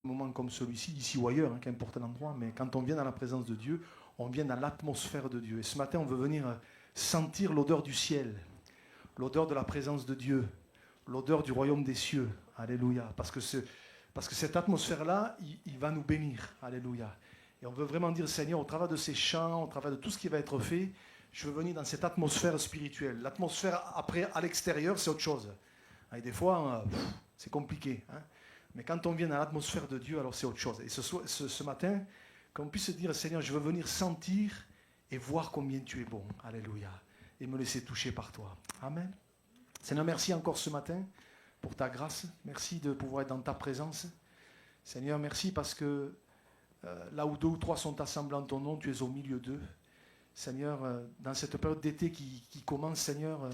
moment comme celui-ci, ici ou ailleurs, qu'importe l'endroit, mais quand on vient dans la présence de Dieu, on vient dans l'atmosphère de Dieu. Et ce matin, on veut venir sentir l'odeur du ciel, l'odeur de la présence de Dieu, l'odeur du royaume des cieux. Alléluia. Parce que cette atmosphère-là, il va nous bénir. Alléluia. Et on veut vraiment dire, Seigneur, au travers de ces chants, au travers de tout ce qui va être fait, je veux venir dans cette atmosphère spirituelle. L'atmosphère, après, à l'extérieur, c'est autre chose. Et des fois, c'est compliqué. Mais quand on vient dans l'atmosphère de Dieu, alors c'est autre chose. Et ce matin, qu'on puisse dire, Seigneur, je veux venir sentir et voir combien tu es bon. Alléluia. Et me laisser toucher par toi. Amen. Seigneur, merci encore ce matin pour ta grâce. Merci de pouvoir être dans ta présence. Seigneur, merci parce que là où 2 ou 3 sont assemblés en ton nom, tu es au milieu d'eux. Seigneur, dans cette période d'été qui commence, Seigneur,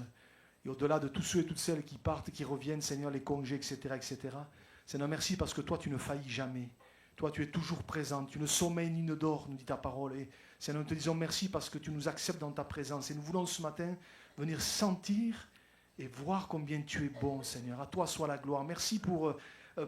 et au-delà de tous ceux et toutes celles qui partent, qui reviennent, Seigneur, les congés, etc., etc., Seigneur, merci parce que toi, tu ne faillis jamais. Toi, tu es toujours présent. Tu ne sommeilles ni ne dors, nous dit ta parole. Et Seigneur, nous te disons merci parce que tu nous acceptes dans ta présence. Et nous voulons ce matin venir sentir et voir combien tu es bon, Seigneur. À toi soit la gloire. Merci pour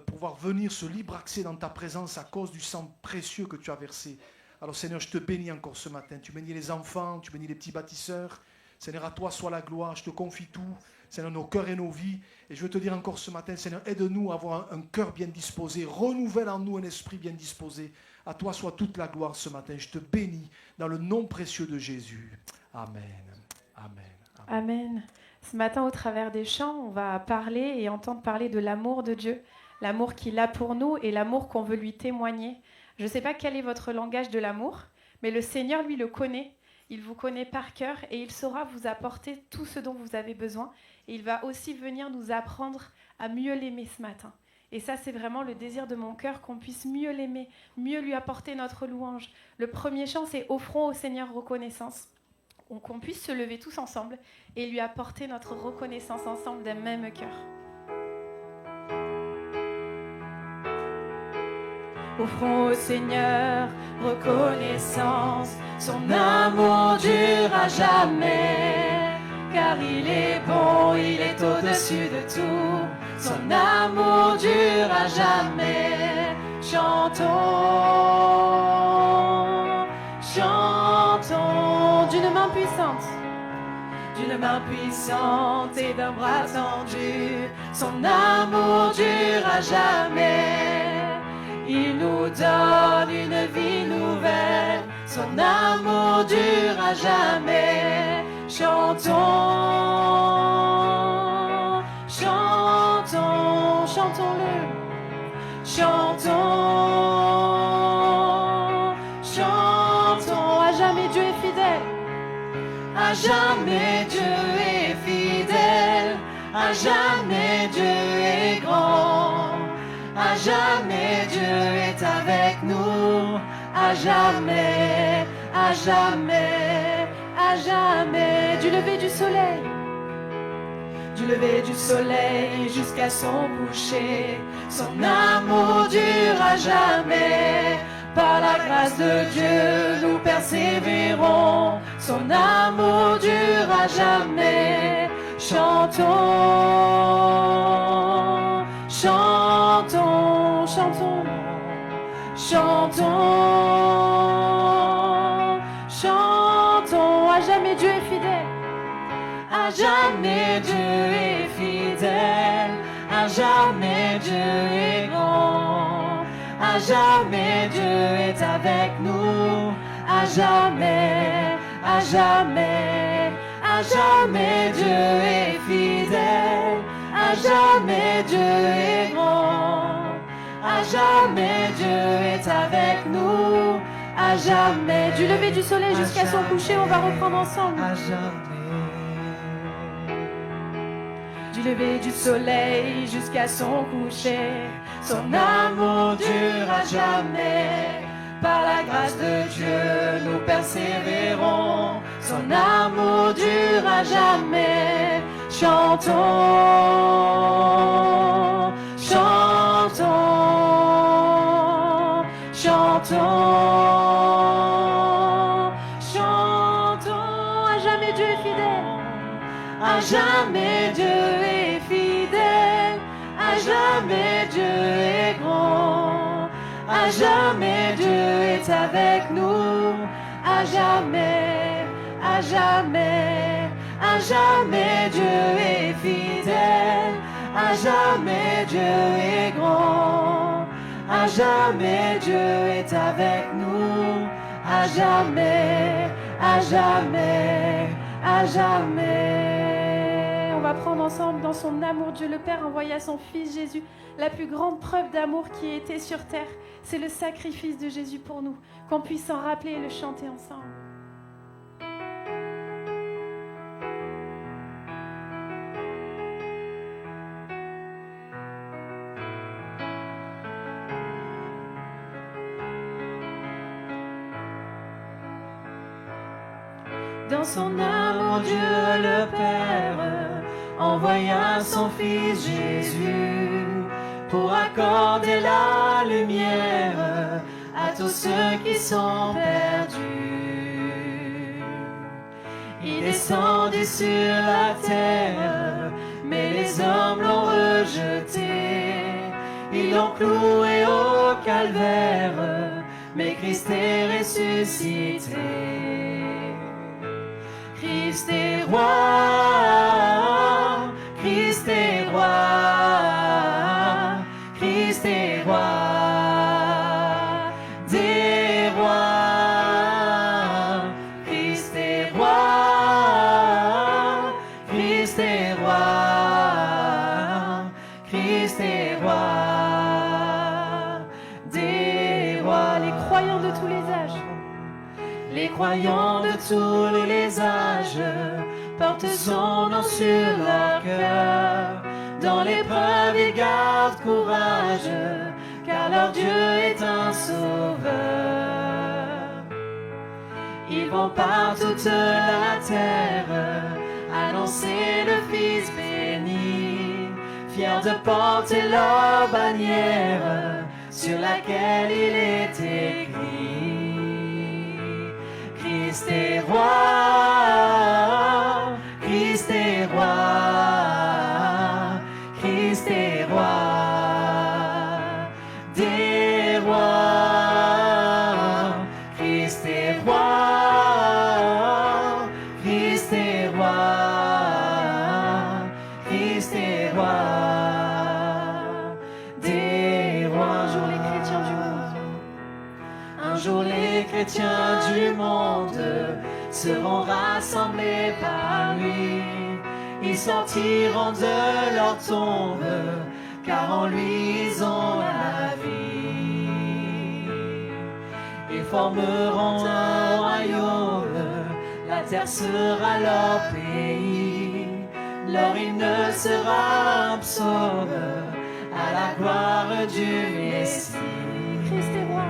pouvoir venir ce libre accès dans ta présence à cause du sang précieux que tu as versé. Alors, Seigneur, je te bénis encore ce matin. Tu bénis les enfants, tu bénis les petits bâtisseurs. Seigneur, à toi soit la gloire. Je te confie tout. Seigneur, nos cœurs et nos vies. Et je veux te dire encore ce matin, Seigneur, aide-nous à avoir un cœur bien disposé. Renouvelle en nous un esprit bien disposé. À toi soit toute la gloire ce matin. Je te bénis dans le nom précieux de Jésus. Amen. Amen. Amen. Amen. Ce matin, au travers des chants, on va parler et entendre parler de l'amour de Dieu. L'amour qu'il a pour nous et l'amour qu'on veut lui témoigner. Je ne sais pas quel est votre langage de l'amour, mais le Seigneur, lui, le connaît. Il vous connaît par cœur et il saura vous apporter tout ce dont vous avez besoin. Et il va aussi venir nous apprendre à mieux l'aimer ce matin. Et ça, c'est vraiment le désir de mon cœur, qu'on puisse mieux l'aimer, mieux lui apporter notre louange. Le premier chant, c'est « Offrons au Seigneur reconnaissance ». Qu'on puisse se lever tous ensemble et lui apporter notre reconnaissance ensemble d'un même cœur. Offrons au Seigneur reconnaissance, son amour dure à jamais, car il est bon, il est au-dessus de tout, son amour dure à jamais. Chantons, chantons d'une main puissante et d'un bras tendu, son amour dure à jamais. Il nous donne une vie nouvelle, son amour dure à jamais. Chantons, chantons, chantons-le. Chantons, chantons, à jamais Dieu est fidèle. À jamais Dieu est fidèle, à jamais Dieu est grand. À jamais Dieu est avec nous, à jamais, à jamais, à jamais. Du lever du soleil jusqu'à son coucher, son amour dure à jamais. Par la grâce de Dieu, nous persévérons, son amour dure à jamais. Chantons, chantons, chantons, chantons, chantons. À jamais Dieu est fidèle, à jamais Dieu est fidèle, à jamais Dieu est grand, à jamais Dieu est avec nous, à jamais, à jamais, à jamais Dieu est fidèle, à jamais Dieu est grand, à jamais Dieu est avec nous, à jamais. Du lever du soleil jusqu'à son coucher, on va reprendre ensemble. À jamais. Du lever du soleil jusqu'à son coucher, son amour dure à jamais. Par la grâce de Dieu, nous persévérons, son amour dure à jamais. Chantons, chantons, chantons, chantons. À jamais Dieu est fidèle, à jamais Dieu est fidèle, à jamais Dieu est grand, À jamais Dieu est avec nous. À jamais, à jamais, à jamais Dieu est fidèle. À jamais Dieu est grand. À jamais Dieu est avec nous. À jamais, à jamais, à jamais. On va prendre ensemble dans son amour. Dieu le Père envoya son Fils Jésus. La plus grande preuve d'amour qui ait été sur terre, c'est le sacrifice de Jésus pour nous. Qu'on puisse s'en rappeler et le chanter ensemble. Dans son amour, Dieu le Père envoya son Fils Jésus pour accorder la lumière à tous ceux qui sont perdus. Il est descendu sur la terre, mais les hommes l'ont rejeté. Ils l'ont cloué au calvaire, mais Christ est ressuscité. Christ est roi, Christ est roi, Christ est roi, des rois. Christ est roi, Christ est roi, Christ est roi, des rois. Les croyants de tous les âges. Les croyants de tous les âges portent son nom sur leur cœur. Dans l'épreuve, ils gardent courage, car leur Dieu est un sauveur. Ils vont par toute la terre annoncer le Fils béni, fiers de porter leur bannière sur laquelle il est écrit. Christ est roi, Christ est roi, Christ est roi, des rois. Christ est roi, Christ est roi, Christ est roi, des rois. Un jour les chrétiens du monde seront rassemblés par lui. Ils sortiront de leur tombe, car en lui ils ont la vie. Ils formeront un royaume, la terre sera leur pays. Leur hymne sera un psaume à la gloire du Messie. Christ est roi.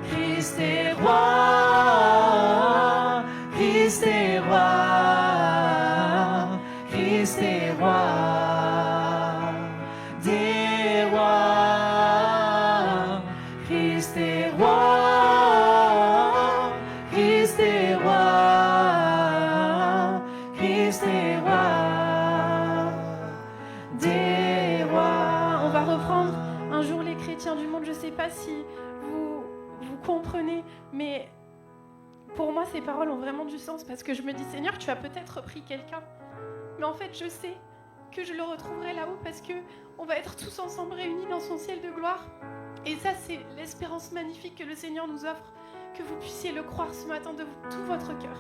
Christ est roi, Christ est roi, Christ est roi, des rois. Christ est roi, Christ est roi, Christ est roi, des rois. On va reprendre un jour les chrétiens du monde. Je ne sais pas si vous comprenez, mais pour moi ces paroles ont vraiment du sens, parce que je me dis, Seigneur, tu as peut-être pris quelqu'un, mais en fait je sais que je le retrouverai là-haut, parce que on va être tous ensemble réunis dans son ciel de gloire. Et ça, c'est l'espérance magnifique que le Seigneur nous offre, que vous puissiez le croire ce matin de tout votre cœur.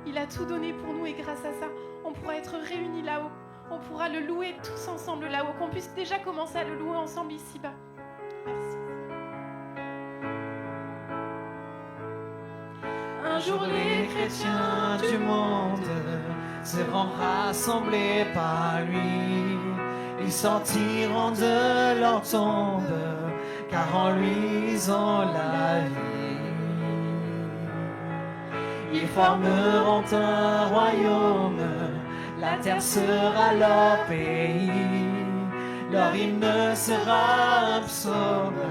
Il a tout donné pour nous, et grâce à ça, on pourra être réunis là-haut, on pourra le louer tous ensemble là-haut, qu'on puisse déjà commencer à le louer ensemble ici-bas. Merci. Un jour les chrétiens du monde seront rassemblés par lui. Ils sortiront de leur tombe, car en lui ils ont la vie. Ils formeront un royaume, la terre sera leur pays. Leur hymne sera un psaume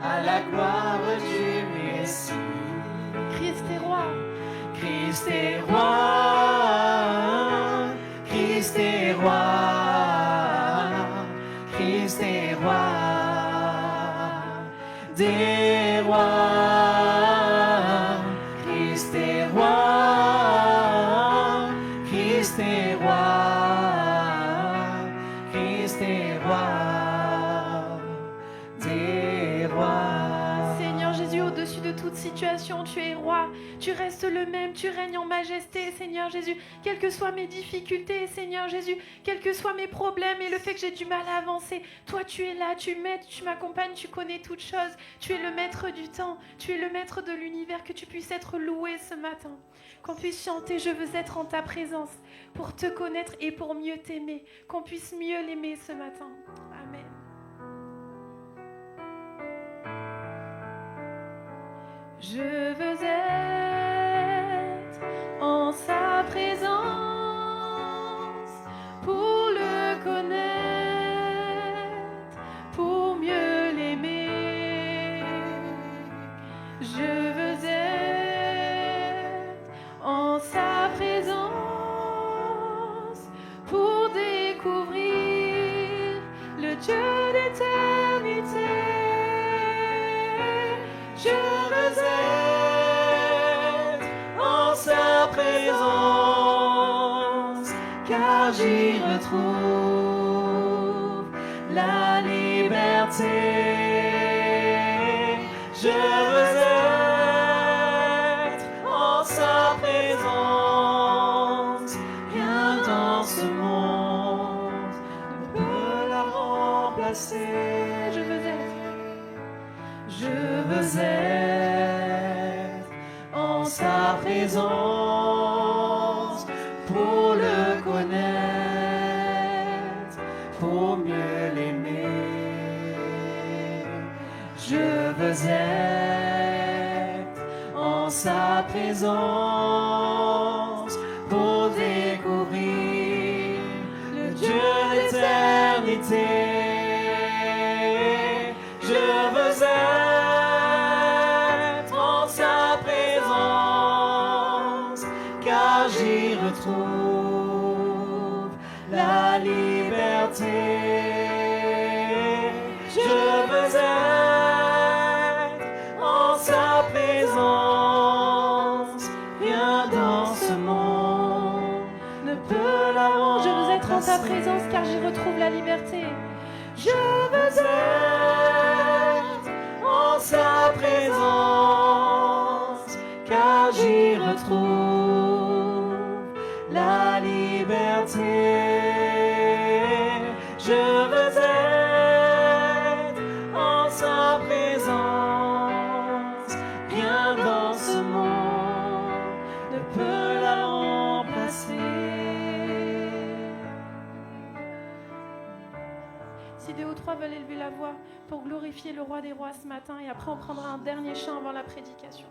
à la gloire du Messie. Christ est roi, Christ est roi, Christ est roi, Christ est roi, des situation, tu es roi, tu restes le même, tu règnes en majesté, Seigneur Jésus. Quelles que soient mes difficultés, Seigneur Jésus, quels que soient mes problèmes et le fait que j'ai du mal à avancer, toi tu es là, tu m'aides, tu m'accompagnes, tu connais toutes choses. Tu es le maître du temps, tu es le maître de l'univers, que tu puisses être loué ce matin. Qu'on puisse chanter, je veux être en ta présence, pour te connaître et pour mieux t'aimer. Qu'on puisse mieux l'aimer ce matin. Amen. Je veux être en sa présence pour le connaître, pour mieux l'aimer. Je veux être en sa présence pour découvrir le Dieu d'éternité. Je veux être en sa présence, car j'y retrouve la liberté. Je veux être en sa présence, rien dans ce monde ne peut la remplacer. Je veux être en sa présence pour le connaître, pour mieux l'aimer. Je veux être en sa présence pour découvrir le Dieu d'éternité. Je veux être en sa présence, car j'y retrouve la liberté. Je veux être en sa présence, rien dans ce monde ne peut la remplacer. Je veux être en ta présence, car j'y retrouve la liberté. Je veux être en sa présence, car j'y retrouve la liberté. Je veux être en sa présence, rien dans ce monde ne peut la remplacer. Si 2 ou 3 veulent élever la voix pour glorifier le roi des rois ce matin, et après on prendra un dernier chant avant la prédication.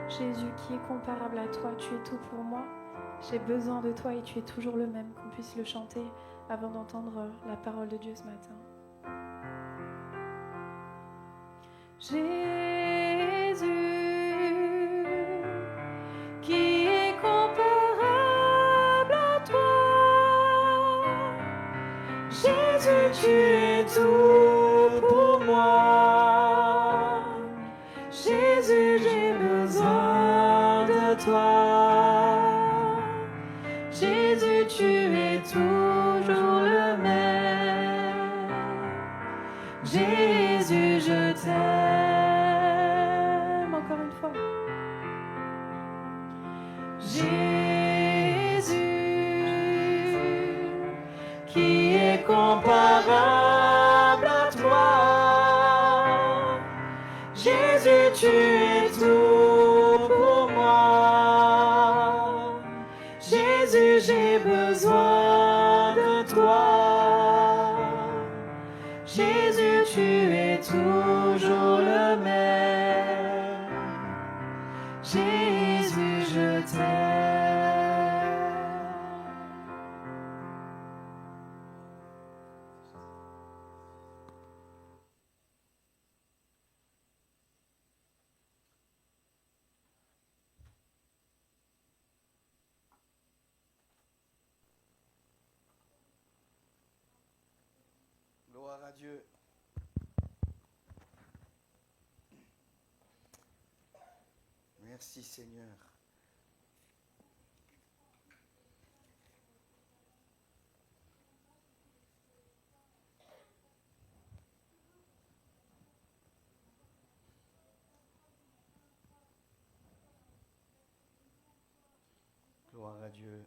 Jésus, qui est comparable à toi? Tu es tout pour moi. J'ai besoin de toi et tu es toujours le même. Qu'on puisse le chanter avant d'entendre la parole de Dieu ce matin. Jésus, qui est comparable à toi? Jésus, tu es tout pour moi. Jésus, j'ai besoin de toi. Jésus, tu es toujours le même. Jésus, je t'aime. Encore une fois. Jésus, qui est comparable à toi. Jésus, tu es tout pour moi. Jésus, j'ai besoin de toi. Jésus, tu es toujours le même. Jésus, je t'aime. Gloire à Dieu. Merci Seigneur. Gloire à Dieu.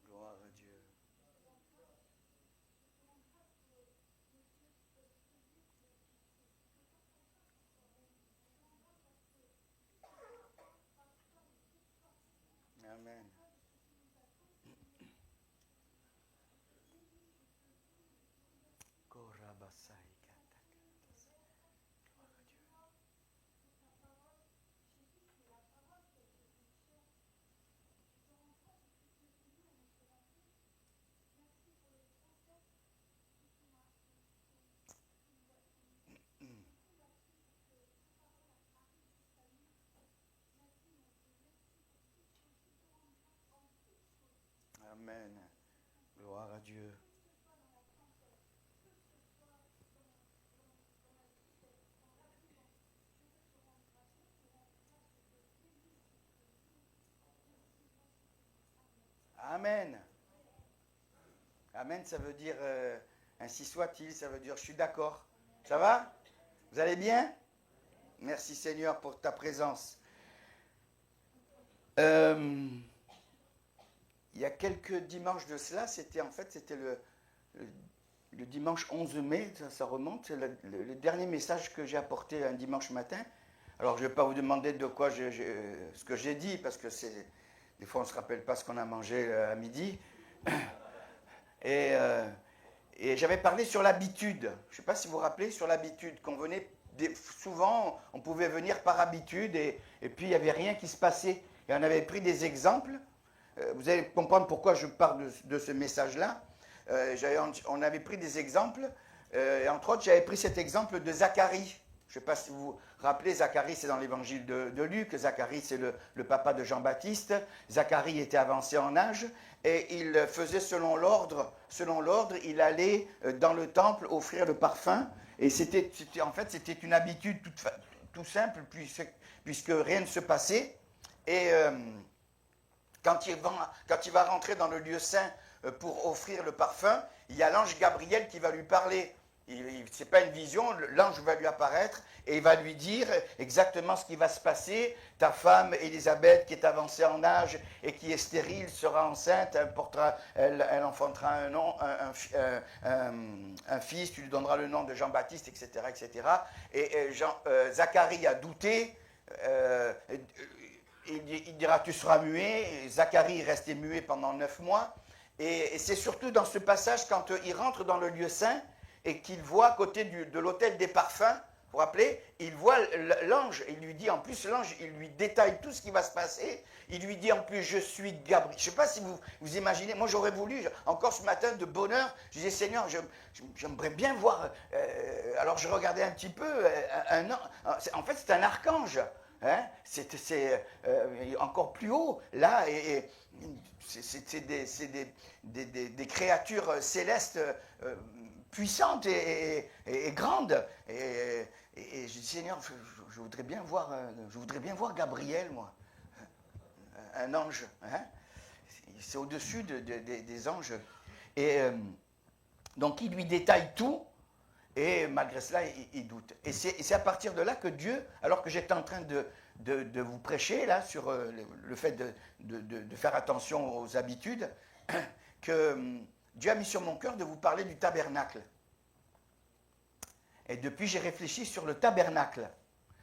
Gloire à Dieu. Amen. Korabasai katakas. Gloire à Dieu. Amen. Gloire à Dieu. Amen. Amen, ça veut dire ainsi soit-il, ça veut dire je suis d'accord. Ça va? Vous allez bien? Merci Seigneur pour ta présence. Il y a quelques dimanches de cela, c'était le dimanche 11 mai, ça remonte, c'est le dernier message que j'ai apporté un dimanche matin. Alors je ne vais pas vous demander de quoi ce que j'ai dit, parce que des fois on ne se rappelle pas ce qu'on a mangé à midi. Et j'avais parlé sur l'habitude. Je ne sais pas si vous vous rappelez, sur l'habitude, qu'on venait, souvent on pouvait venir par habitude et puis il n'y avait rien qui se passait. Et on avait pris des exemples. Vous allez comprendre pourquoi je parle de ce message-là. On avait pris des exemples. Et entre autres, j'avais pris cet exemple de Zacharie. Je ne sais pas si vous vous rappelez, Zacharie, c'est dans l'évangile de Luc. Zacharie, c'est le papa de Jean-Baptiste. Zacharie était avancé en âge et il faisait selon l'ordre, il allait dans le temple offrir le parfum. Et c'était une habitude tout simple, puisque rien ne se passait. Et quand il va rentrer dans le lieu saint pour offrir le parfum, il y a l'ange Gabriel qui va lui parler. Ce n'est pas une vision, l'ange va lui apparaître et il va lui dire exactement ce qui va se passer. Ta femme Élisabeth, qui est avancée en âge et qui est stérile, sera enceinte, elle enfantera un fils, tu lui donneras le nom de Jean-Baptiste, etc. etc. Et Zacharie a douté, il dira tu seras muet. Et Zacharie est resté muet pendant 9 mois. Et c'est surtout dans ce passage quand il rentre dans le lieu saint, et qu'il voit à côté de l'autel des parfums, vous vous rappelez, il voit l'ange, il lui dit en plus, l'ange, il lui détaille tout ce qui va se passer, il lui dit en plus, je suis Gabriel. Je ne sais pas si vous imaginez, moi j'aurais voulu, encore ce matin de bonheur, je disais Seigneur, j'aimerais bien voir, alors je regardais un petit peu, en fait c'est un archange, hein, c'est encore plus haut, là, et c'est des créatures célestes puissante et grande. Et je dis, Seigneur, je voudrais bien voir Gabriel, moi. Un ange. Hein? C'est au-dessus des anges. Et donc, il lui détaille tout. Et malgré cela, il doute. Et c'est à partir de là que Dieu, alors que j'étais en train de vous prêcher, là, sur le fait de faire attention aux habitudes, que Dieu a mis sur mon cœur de vous parler du tabernacle. Et depuis, j'ai réfléchi sur le tabernacle.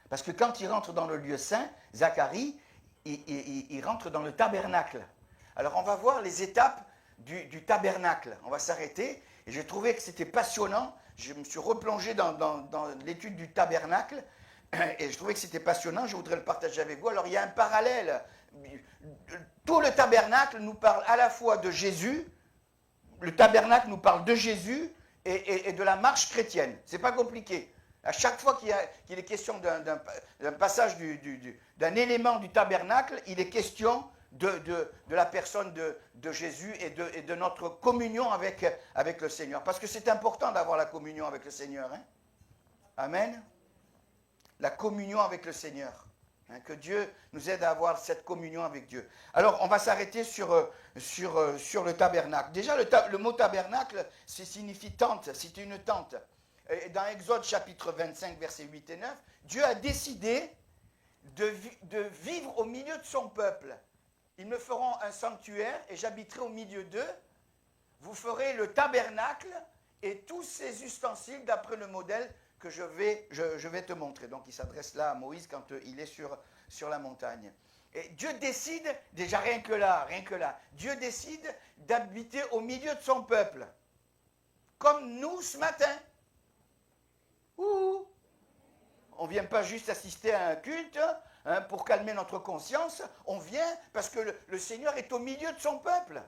Parce que quand il rentre dans le lieu saint, Zacharie, il rentre dans le tabernacle. Alors, on va voir les étapes du tabernacle. On va s'arrêter. Et j'ai trouvé que c'était passionnant. Je me suis replongé dans l'étude du tabernacle. Et je trouvais que c'était passionnant. Je voudrais le partager avec vous. Alors, il y a un parallèle. Tout le tabernacle nous parle à la fois de Jésus. Le tabernacle nous parle de Jésus et de la marche chrétienne. Ce n'est pas compliqué. À chaque fois qu'il est question d'un passage, d'un élément du tabernacle, il est question de la personne de Jésus et de notre communion avec le Seigneur. Parce que c'est important d'avoir la communion avec le Seigneur. Hein? Amen. La communion avec le Seigneur. Hein, que Dieu nous aide à avoir cette communion avec Dieu. Alors, on va s'arrêter sur le tabernacle. Déjà, le mot tabernacle, ça signifie tente, c'est une tente. Et dans Exode chapitre 25, versets 8 et 9, Dieu a décidé de vivre au milieu de son peuple. Ils me feront un sanctuaire et j'habiterai au milieu d'eux. Vous ferez le tabernacle et tous ses ustensiles d'après le modèle que je vais te montrer. Donc il s'adresse là à Moïse quand il est sur la montagne. Et Dieu décide, déjà rien que là, Dieu décide d'habiter au milieu de son peuple. Comme nous ce matin. On ne vient pas juste assister à un culte hein, pour calmer notre conscience, on vient parce que le Seigneur est au milieu de son peuple.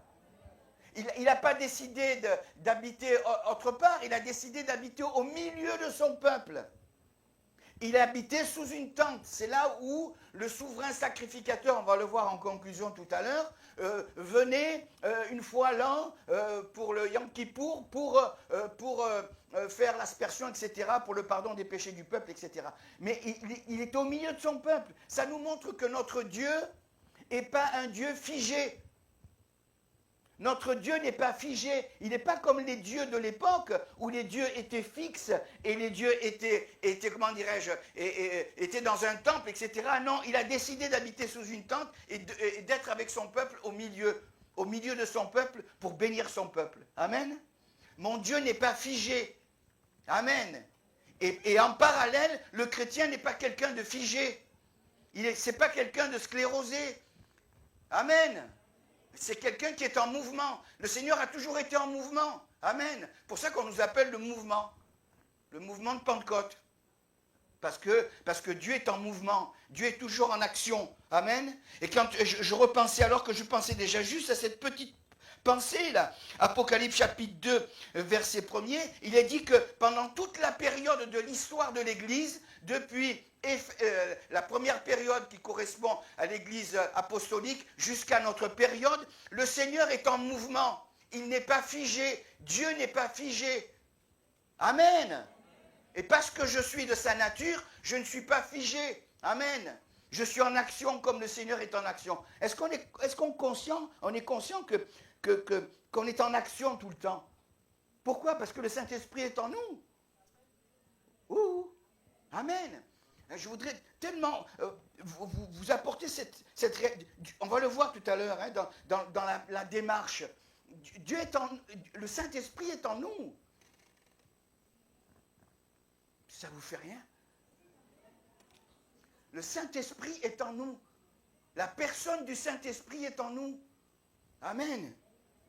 Il n'a pas décidé d'habiter autre part, il a décidé d'habiter au milieu de son peuple. Il a habité sous une tente. C'est là où le souverain sacrificateur, on va le voir en conclusion tout à l'heure, venait une fois l'an pour le Yom Kippour, pour faire l'aspersion, etc., pour le pardon des péchés du peuple, etc. Mais il est au milieu de son peuple. Ça nous montre que notre Dieu n'est pas un Dieu figé. Notre Dieu n'est pas figé, il n'est pas comme les dieux de l'époque où les dieux étaient fixes et les dieux étaient comment dirais-je, étaient dans un temple, etc. Non, il a décidé d'habiter sous une tente et d'être avec son peuple au milieu de son peuple pour bénir son peuple. Amen. Mon Dieu n'est pas figé. Amen. Et en parallèle, le chrétien n'est pas quelqu'un de figé. Ce n'est pas quelqu'un de sclérosé. Amen. C'est quelqu'un qui est en mouvement. Le Seigneur a toujours été en mouvement. Amen. C'est pour ça qu'on nous appelle le mouvement de Pentecôte. Parce que Dieu est en mouvement. Dieu est toujours en action. Amen. Et quand je repensais, alors que je pensais déjà juste à cette petite pensée là, Apocalypse chapitre 2, verset 1er, il est dit que pendant toute la période de l'histoire de l'Église, depuis la première période qui correspond à l'Église apostolique jusqu'à notre période, le Seigneur est en mouvement. Il n'est pas figé. Dieu n'est pas figé. Amen. Et parce que je suis de sa nature, je ne suis pas figé. Amen. Je suis en action comme le Seigneur est en action. Est-ce qu'on est conscient qu'on est en action tout le temps? Pourquoi? Parce que le Saint-Esprit est en nous. Ouh, amen. Je voudrais tellement vous apporter on va le voir tout à l'heure, hein, dans la démarche. Le Saint-Esprit est en nous. Ça vous fait rien? Le Saint-Esprit est en nous. La personne du Saint-Esprit est en nous. Amen.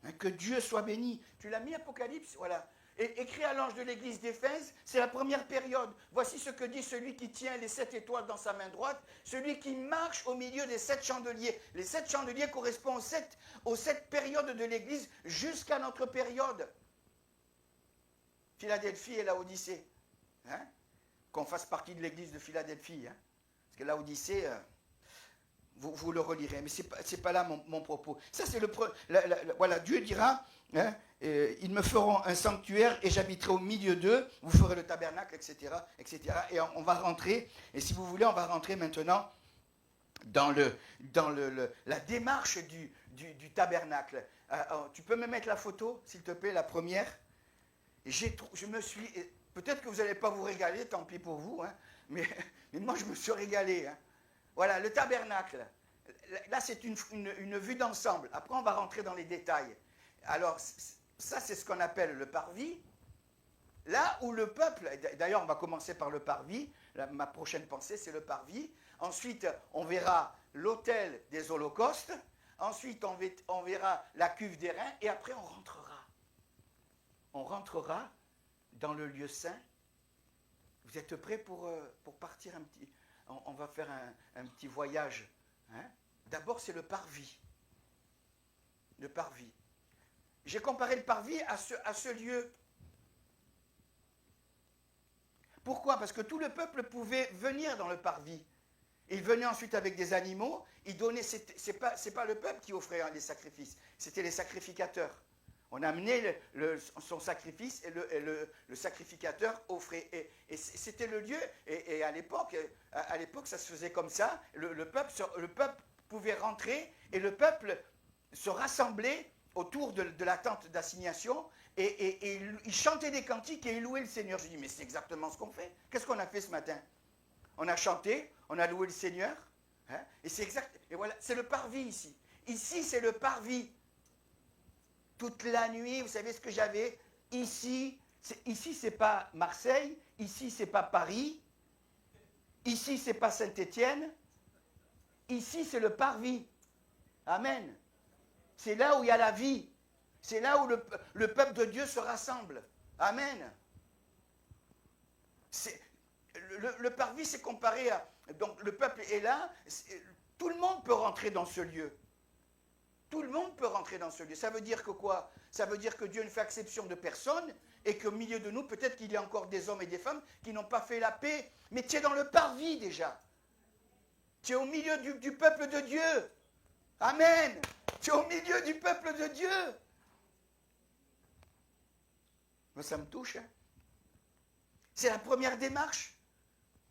Hein, que Dieu soit béni. Tu l'as mis, Apocalypse? Voilà. Et écrit à l'ange de l'église d'Éphèse, c'est la première période. Voici ce que dit celui qui tient les 7 étoiles dans sa main droite, celui qui marche au milieu des 7 chandeliers. Les 7 chandeliers correspondent aux 7 périodes de l'église jusqu'à notre période. Philadelphie et Laodicée. Hein? Qu'on fasse partie de l'église de Philadelphie. Hein? Parce que Laodicée, vous le relirez. Mais ce n'est pas là mon propos. Ça, c'est voilà, Dieu dira... Hein, ils me feront un sanctuaire et j'habiterai au milieu d'eux, vous ferez le tabernacle, etc. etc. Et on va rentrer, et si vous voulez, on va rentrer maintenant dans la démarche du tabernacle. Tu peux me mettre la photo, s'il te plaît, la première. Peut-être que vous n'allez pas vous régaler, tant pis pour vous, hein, mais moi je me suis régalé. Hein. Voilà, le tabernacle. Là, c'est une vue d'ensemble. Après, on va rentrer dans les détails. Alors, ça, c'est ce qu'on appelle le parvis. Là où le peuple, d'ailleurs, on va commencer par le parvis. Ma prochaine pensée, c'est le parvis. Ensuite, on verra l'autel des holocaustes. Ensuite, on verra la cuve des reins. Et après, on rentrera. On rentrera dans le lieu saint. Vous êtes prêts pour partir un petit... On va faire un petit voyage. Hein? D'abord, c'est le parvis. Le parvis. J'ai comparé le parvis à ce lieu. Pourquoi? Parce que tout le peuple pouvait venir dans le parvis. Il venait ensuite avec des animaux. Il donnait. C'est pas le peuple qui offrait les sacrifices. C'était les sacrificateurs. On amenait son sacrifice et le sacrificateur offrait. Et c'était le lieu. Et à l'époque, ça se faisait comme ça. Le peuple pouvait rentrer et le peuple se rassemblait autour de la tente d'assignation, et ils chantaient des cantiques et ils louaient le Seigneur. Je dis, mais c'est exactement ce qu'on fait. Qu'est-ce qu'on a fait ce matin? On a chanté, on a loué le Seigneur, hein, et c'est exact. Et voilà, c'est le parvis ici. Ici, c'est le parvis. Toute la nuit, vous savez ce que j'avais? Ici, c'est pas Marseille, ici, c'est pas Paris, ici, c'est pas Saint-Étienne, ici, c'est le parvis. Amen. C'est là où il y a la vie. C'est là où le peuple de Dieu se rassemble. Amen. Le parvis, c'est comparé à... Donc, le peuple est là. Tout le monde peut rentrer dans ce lieu. Tout le monde peut rentrer dans ce lieu. Ça veut dire que quoi? Ça veut dire que Dieu ne fait exception de personne et qu'au milieu de nous, peut-être qu'il y a encore des hommes et des femmes qui n'ont pas fait la paix. Mais tu es dans le parvis déjà. Tu es au milieu du peuple de Dieu. Amen. Tu es au milieu du peuple de Dieu. Mais ça me touche. Hein. C'est la première démarche.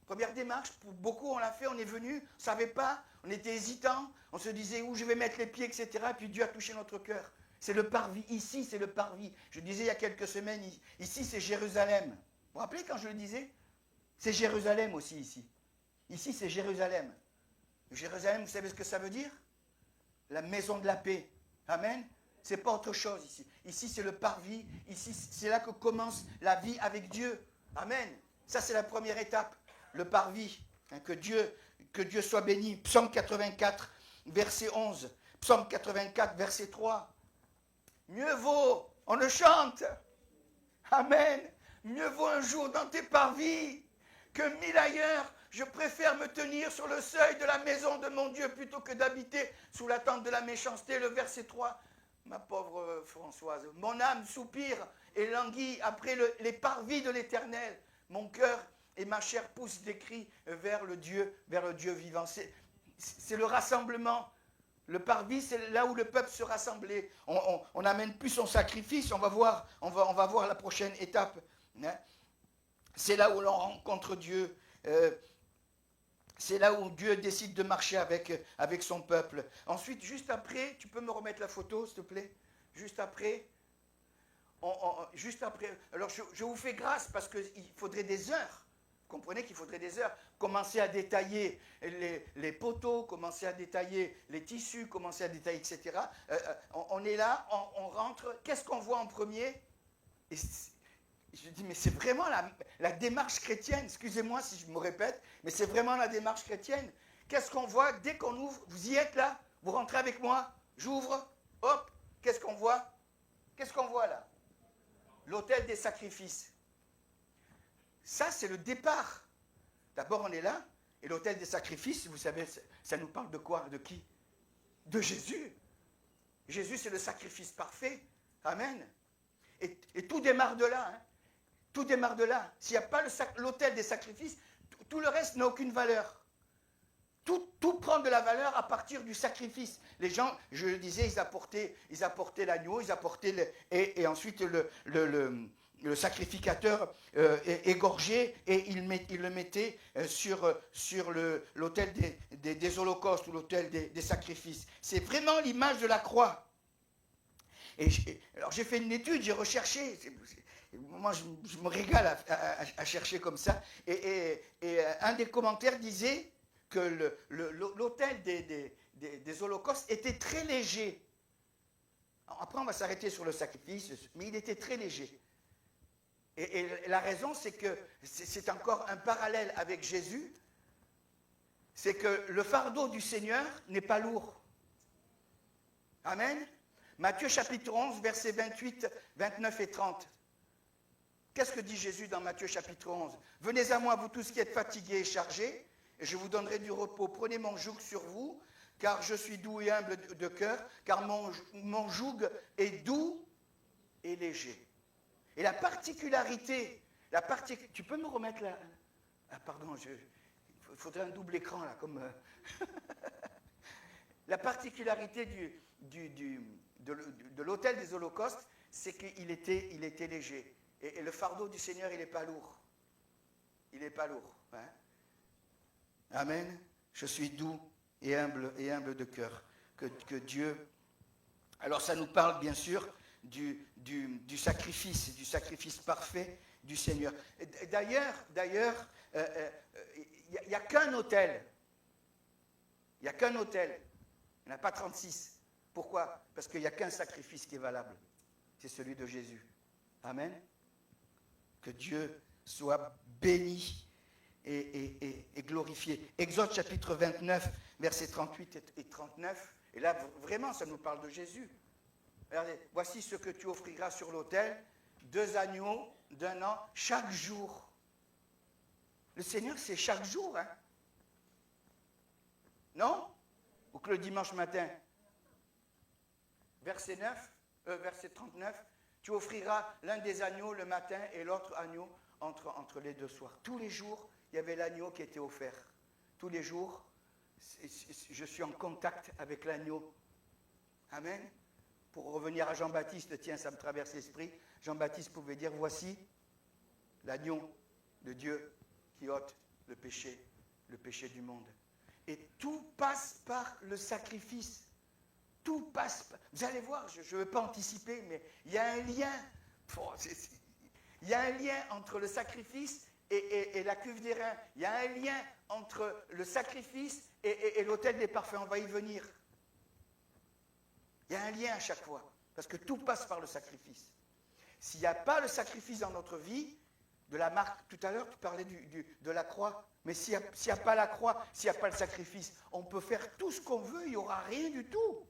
Première démarche. Pour beaucoup, on l'a fait, on est venu, on ne savait pas, on était hésitant, on se disait où je vais mettre les pieds, etc. Et puis Dieu a touché notre cœur. C'est le parvis. Ici, c'est le parvis. Je disais il y a quelques semaines, ici, c'est Jérusalem. Vous vous rappelez quand je le disais? C'est Jérusalem aussi, ici. Ici, c'est Jérusalem. Jérusalem, vous savez ce que ça veut dire? La maison de la paix. Amen. C'est pas autre chose ici. Ici, c'est le parvis. Ici, c'est là que commence la vie avec Dieu. Amen. Ça, c'est la première étape. Le parvis. Hein, que Dieu soit béni. Psaume 84, verset 11. Psaume 84, verset 3. Mieux vaut, on le chante. Amen. Mieux vaut un jour dans tes parvis que 1000 ailleurs. Je préfère me tenir sur le seuil de la maison de mon Dieu plutôt que d'habiter sous la tente de la méchanceté. Le verset 3, ma pauvre Françoise. Mon âme soupire et languit après les parvis de l'Éternel. Mon cœur et ma chair poussent des cris vers le Dieu vivant. C'est le rassemblement. Le parvis, c'est là où le peuple se rassemblait. On n'amène plus son sacrifice. On va voir la prochaine étape. Hein. C'est là où l'on rencontre Dieu. C'est là où Dieu décide de marcher avec son peuple. Ensuite, juste après, tu peux me remettre la photo, s'il te plaît? Juste après, alors je vous fais grâce parce qu'il faudrait des heures comprenez qu'il faudrait des heures. Commencer à détailler les poteaux, commencer à détailler les tissus, commencer à détailler, etc. On est là, on rentre. Qu'est-ce qu'on voit en premier? Et je dis, mais c'est vraiment la démarche chrétienne. Excusez-moi si je me répète, mais c'est vraiment la démarche chrétienne. Qu'est-ce qu'on voit dès qu'on ouvre? Vous y êtes là? Vous rentrez avec moi? J'ouvre. Hop. Qu'est-ce qu'on voit? Qu'est-ce qu'on voit là? L'autel des sacrifices. Ça, c'est le départ. D'abord, on est là, et l'autel des sacrifices, vous savez, ça nous parle de quoi? De qui? De Jésus. Jésus, c'est le sacrifice parfait. Amen. Et tout démarre de là. Hein. Tout démarre de là. S'il n'y a pas l'autel des sacrifices, tout le reste n'a aucune valeur. Tout prend de la valeur à partir du sacrifice. Les gens, je le disais, ils apportaient l'agneau, et ensuite le sacrificateur égorgeait et il le mettait sur l'autel des holocaustes ou l'autel des sacrifices. C'est vraiment l'image de la croix. Alors j'ai fait une étude, j'ai recherché. Moi, je me régale à chercher comme ça. Et un des commentaires disait que l'autel des holocaustes était très léger. Après, on va s'arrêter sur le sacrifice, mais il était très léger. Et la raison, c'est que c'est encore un parallèle avec Jésus, c'est que le fardeau du Seigneur n'est pas lourd. Amen. Matthieu chapitre 11, versets 28, 29 et 30. Qu'est-ce que dit Jésus dans Matthieu chapitre 11? Venez à moi, vous tous qui êtes fatigués et chargés, et je vous donnerai du repos. Prenez mon joug sur vous, car je suis doux et humble de cœur, car mon joug est doux et léger. Et la particularité, tu peux me remettre là? Ah pardon, il faudrait un double écran là, comme... La particularité de l'autel des holocaustes, c'est qu'il était léger. Et le fardeau du Seigneur, il n'est pas lourd. Il n'est pas lourd. Hein? Amen. Je suis doux et humble de cœur. Que Dieu... Alors ça nous parle bien sûr du sacrifice parfait du Seigneur. D'ailleurs, il n'y a qu'un autel. Il n'y a qu'un autel. Il n'y en a pas 36. Pourquoi? Parce qu'il n'y a qu'un sacrifice qui est valable. C'est celui de Jésus. Amen. Que Dieu soit béni et glorifié. Exode chapitre 29, versets 38 et 39. Et là, vraiment, ça nous parle de Jésus. Regardez, voici ce que tu offriras sur l'autel, 2 agneaux d'1 an, chaque jour. Le Seigneur, c'est chaque jour, hein? Non? Ou que le dimanche matin? Verset 39, tu offriras l'un des agneaux le matin et l'autre agneau entre les 2 soirs. Tous les jours, il y avait l'agneau qui était offert. Tous les jours, je suis en contact avec l'agneau. Amen. Pour revenir à Jean-Baptiste, tiens, ça me traverse l'esprit. Jean-Baptiste pouvait dire, voici l'agneau de Dieu qui ôte le péché du monde. Et tout passe par le sacrifice. Tout passe. Vous allez voir, je ne veux pas anticiper, mais il y a un lien. Il y a un lien entre le sacrifice et la cuve des reins. Il y a un lien entre le sacrifice et l'autel des parfums. On va y venir. Il y a un lien à chaque fois, parce que tout passe par le sacrifice. S'il n'y a pas le sacrifice dans notre vie, de la marque, tout à l'heure tu parlais de la croix, mais s'il n'y a pas la croix, s'il n'y a pas le sacrifice, on peut faire tout ce qu'on veut, il n'y aura rien du tout.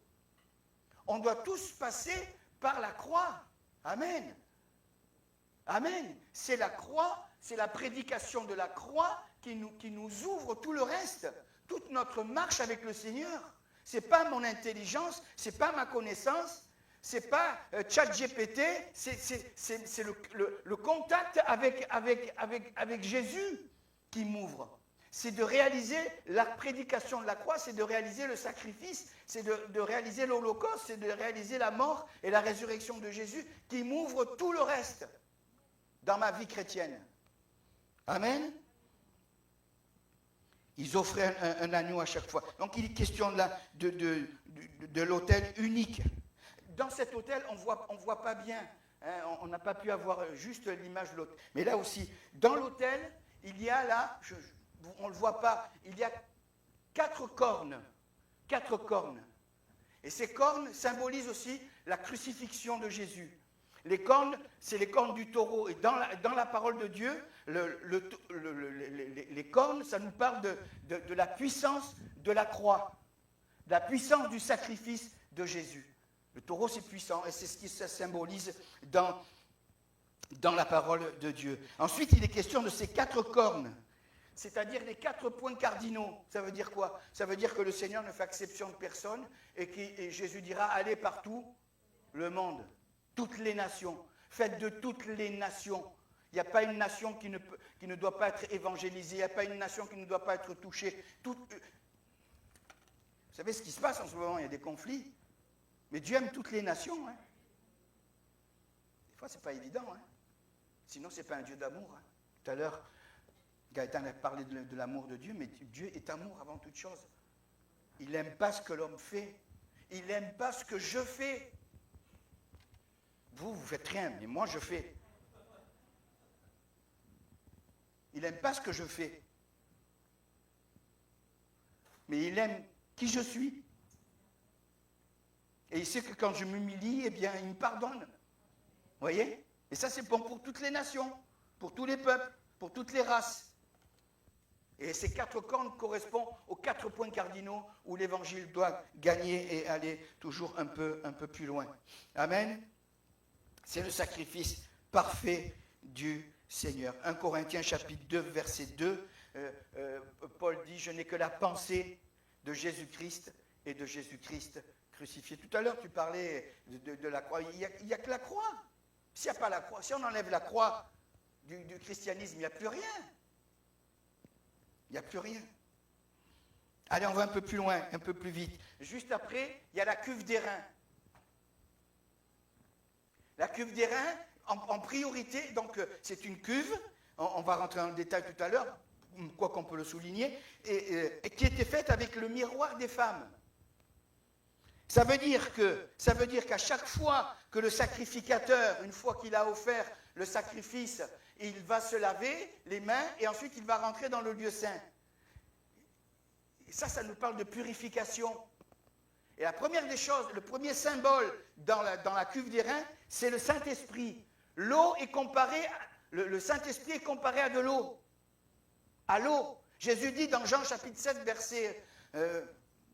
On doit tous passer par la croix. Amen. Amen. C'est la croix, c'est la prédication de la croix qui nous ouvre tout le reste, toute notre marche avec le Seigneur. Ce n'est pas mon intelligence, ce n'est pas ma connaissance, ce n'est pas ChatGPT, c'est le contact avec Jésus qui m'ouvre. C'est de réaliser la prédication de la croix, c'est de réaliser le sacrifice, c'est de réaliser l'Holocauste, c'est de réaliser la mort et la résurrection de Jésus qui m'ouvre tout le reste dans ma vie chrétienne. Amen. Ils offraient un agneau à chaque fois. Donc il est question de l'autel unique. Dans cet autel, on voit pas bien. Hein, on n'a pas pu avoir juste l'image de l'autel. Mais là aussi, dans l'autel, il y a là, on ne le voit pas, il y a 4 cornes. 4 cornes. Et ces cornes symbolisent aussi la crucifixion de Jésus. Les cornes, c'est les cornes du taureau. Et dans la parole de Dieu, les cornes, ça nous parle de la puissance de la croix, de la puissance du sacrifice de Jésus. Le taureau, c'est puissant, et c'est ce qui se symbolise dans la parole de Dieu. Ensuite, il est question de ces 4 cornes, c'est-à-dire les 4 points cardinaux. Ça veut dire quoi? Ça veut dire que le Seigneur ne fait exception de personne, et Jésus dira, allez partout, le monde, toutes les nations, faites de toutes les nations. Il n'y a pas une nation qui ne doit pas être évangélisée, il n'y a pas une nation qui ne doit pas être touchée. Vous savez ce qui se passe en ce moment? Il y a des conflits. Mais Dieu aime toutes les nations. Hein. Des fois, ce n'est pas évident. Hein. Sinon, ce n'est pas un Dieu d'amour. Hein. Tout à l'heure, Gaëtan a parlé de l'amour de Dieu, mais Dieu est amour avant toute chose. Il n'aime pas ce que l'homme fait. Il n'aime pas ce que je fais. Vous ne faites rien, mais moi, je fais. Il n'aime pas ce que je fais. Mais il aime qui je suis. Et il sait que quand je m'humilie, eh bien, il me pardonne. Vous voyez? Et ça, c'est bon pour toutes les nations, pour tous les peuples, pour toutes les races. Et ces 4 cornes correspondent aux 4 points cardinaux où l'Évangile doit gagner et aller toujours un peu plus loin. Amen. C'est le sacrifice parfait du Seigneur. 1 Corinthiens chapitre 2, verset 2, Paul dit « Je n'ai que la pensée de Jésus-Christ et de Jésus-Christ crucifié. » Tout à l'heure, tu parlais de la croix. Il n'y a que la croix. S'il n'y a pas la croix, si on enlève la croix du christianisme, il n'y a plus rien. Il n'y a plus rien. Allez, on va un peu plus loin, un peu plus vite. Juste après, il y a la cuve d'airain. La cuve d'airain, en priorité, donc c'est une cuve, on va rentrer dans le détail tout à l'heure, quoi qu'on peut le souligner, et qui était faite avec le miroir des femmes. Ça veut dire qu'à chaque fois que le sacrificateur, une fois qu'il a offert le sacrifice, il va se laver les mains et ensuite il va rentrer dans le lieu saint. Et ça nous parle de purification. Et la première des choses, le premier symbole dans la cuve d'airain, c'est le Saint-Esprit. L'eau est comparée, le Saint-Esprit est comparé à de l'eau. À l'eau. Jésus dit dans Jean chapitre 7,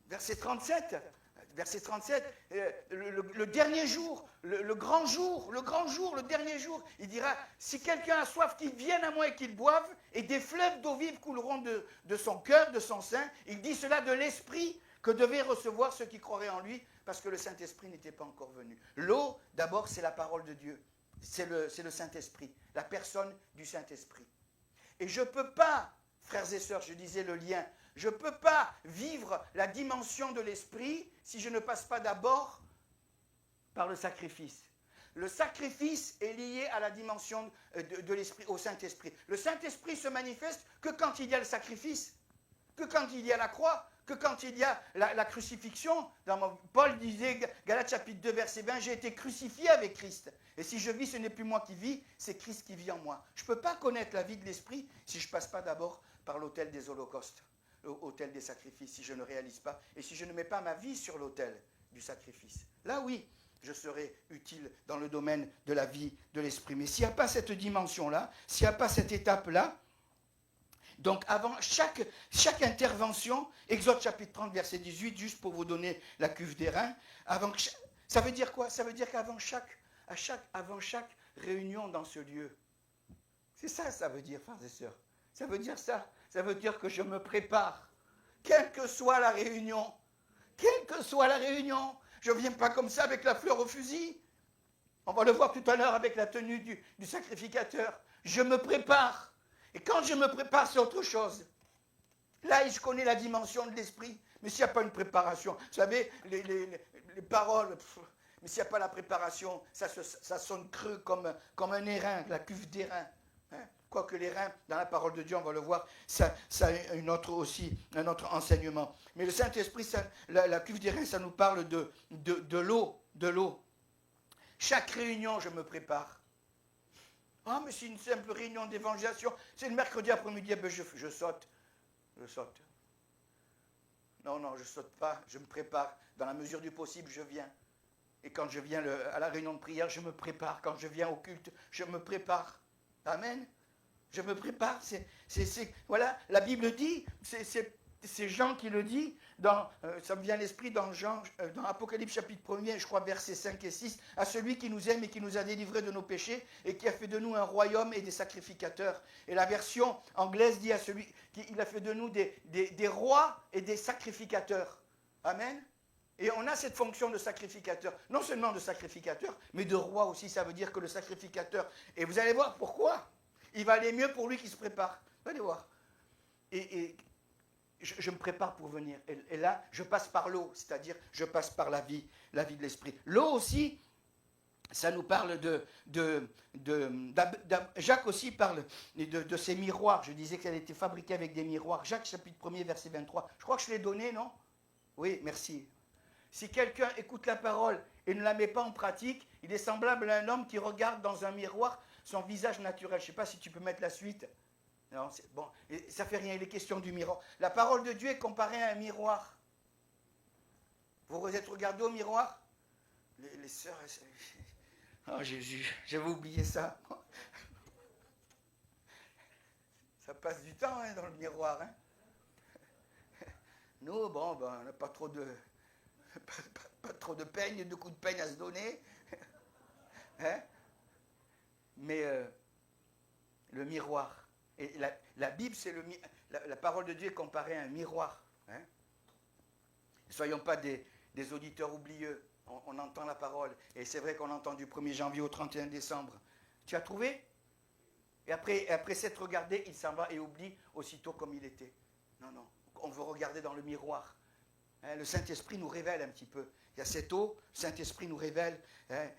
verset 37, le dernier jour, le grand jour, le dernier jour, il dira, si quelqu'un a soif, qu'il vienne à moi et qu'il boive, et des fleuves d'eau vive couleront de son cœur, de son sein. Il dit cela de l'Esprit que devaient recevoir ceux qui croiraient en lui, parce que le Saint-Esprit n'était pas encore venu. L'eau, d'abord, c'est la parole de Dieu. C'est le Saint-Esprit, la personne du Saint-Esprit. Et je ne peux pas, frères et sœurs, je disais le lien, je ne peux pas vivre la dimension de l'esprit si je ne passe pas d'abord par le sacrifice. Le sacrifice est lié à la dimension de l'esprit, au Saint-Esprit. Le Saint-Esprit se manifeste que quand il y a le sacrifice, que quand il y a la croix, que quand il y a la crucifixion. Paul disait, Galates chapitre 2, verset 20, « J'ai été crucifié avec Christ. Et si je vis, ce n'est plus moi qui vis, c'est Christ qui vit en moi. » Je ne peux pas connaître la vie de l'esprit si je ne passe pas d'abord par l'autel des holocaustes, l'autel des sacrifices, si je ne réalise pas, et si je ne mets pas ma vie sur l'autel du sacrifice. Là, oui, je serai utile dans le domaine de la vie de l'esprit. Mais s'il n'y a pas cette dimension-là, s'il n'y a pas cette étape-là, donc avant chaque intervention, Exode chapitre 30, verset 18, juste pour vous donner la cuve d'airain, ça veut dire quoi? Ça veut dire qu'avant chaque réunion dans ce lieu, c'est ça, ça veut dire, frères et sœurs. Ça veut dire ça. Ça veut dire que je me prépare. Quelle que soit la réunion. Quelle que soit la réunion. Je ne viens pas comme ça avec la fleur au fusil. On va le voir tout à l'heure avec la tenue du sacrificateur. Je me prépare. Et quand je me prépare, c'est autre chose. Là, je connais la dimension de l'esprit. Mais s'il n'y a pas une préparation, vous savez, les paroles, mais s'il n'y a pas la préparation, ça sonne creux comme un airain, la cuve d'airain. Hein? Quoique les reins, dans la parole de Dieu, on va le voir, ça a un autre enseignement. Mais le Saint-Esprit, la cuve d'airain, ça nous parle de l'eau. Chaque réunion, je me prépare. Ah, mais c'est une simple réunion d'évangélisation. C'est le mercredi après-midi, eh ben je saute. Je saute. Non, je ne saute pas, je me prépare. Dans la mesure du possible, je viens. Et quand je viens à la réunion de prière, je me prépare. Quand je viens au culte, je me prépare. Amen. Je me prépare. Voilà, la Bible dit, c'est Jean qui le dit, ça me vient à l'esprit dans Apocalypse chapitre 1er, je crois versets 5 et 6, à celui qui nous aime et qui nous a délivrés de nos péchés et qui a fait de nous un royaume et des sacrificateurs. Et la version anglaise dit à celui qu'il a fait de nous des rois et des sacrificateurs. Amen. Et on a cette fonction de sacrificateur, non seulement de sacrificateur, mais de roi aussi. Ça veut dire que le sacrificateur, et vous allez voir pourquoi, il va aller mieux pour lui qui se prépare. Vous allez voir. Et je me prépare pour venir. Et là, je passe par l'eau, c'est-à-dire je passe par la vie de l'esprit. L'eau aussi, ça nous parle Jacques aussi parle de ces miroirs. Je disais qu'elle était fabriquée avec des miroirs. Jacques chapitre 1er, verset 23. Je crois que je l'ai donné, non? Oui, merci. Si quelqu'un écoute la parole et ne la met pas en pratique, il est semblable à un homme qui regarde dans un miroir son visage naturel. Je ne sais pas si tu peux mettre la suite. Non, bon, ça ne fait rien, il est question du miroir. La parole de Dieu est comparée à un miroir. Vous vous êtes regardé au miroir? Les sœurs... Oh Jésus, j'avais oublié ça. Ça passe du temps dans le miroir. Nous, bon, on n'a pas trop de... Pas trop de peigne, de coups de peigne à se donner. Mais le miroir. Et la Bible, c'est la parole de Dieu est comparée à un miroir. Ne soyons pas des auditeurs oublieux. On entend la parole. Et c'est vrai qu'on entend du 1er janvier au 31 décembre. Tu as trouvé? Et après s'être regardé, il s'en va et oublie aussitôt comme il était. Non. On veut regarder dans le miroir. Le Saint-Esprit nous révèle un petit peu. Il y a cette eau, le Saint-Esprit nous révèle.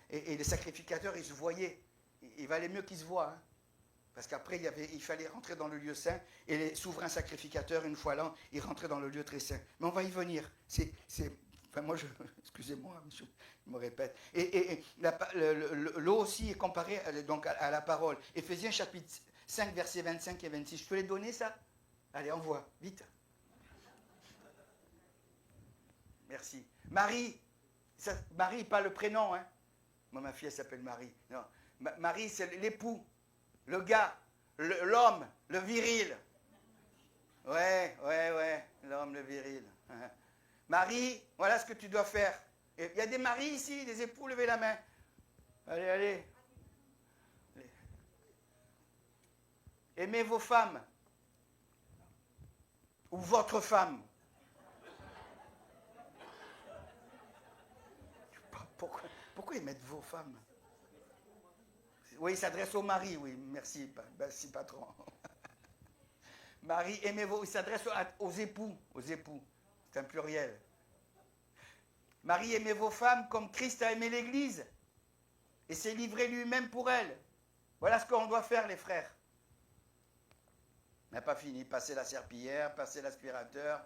Et les sacrificateurs, ils se voyaient. Il valait mieux qu'ils se voient. Parce qu'après, il fallait rentrer dans le lieu saint. Et les souverains sacrificateurs, une fois l'an, ils rentraient dans le lieu très saint. Mais on va y venir. Excusez-moi, je me répète. Et l'eau aussi est comparée donc à la parole. Éphésiens chapitre 5, versets 25 et 26. Je peux les donner, ça? Allez, envoie, vite. Merci. Marie, Marie, pas le prénom, hein. Moi, ma fille, elle s'appelle Marie. Non. Marie, c'est l'époux, le gars, l'homme, le viril. Ouais, l'homme, le viril. Marie, voilà ce que tu dois faire. Il y a des maris ici, des époux, levez la main. Allez. Aimez vos femmes. Ou votre femme. Pourquoi ils mettent vos femmes? Oui, il s'adresse au mari, oui, merci patron. Marie, aimez-vous, il s'adresse aux époux, c'est un pluriel. Marie, aimez vos femmes comme Christ a aimé l'Église et s'est livré lui-même pour elle. Voilà ce qu'on doit faire, les frères. On n'a pas fini, passer la serpillière, passer l'aspirateur,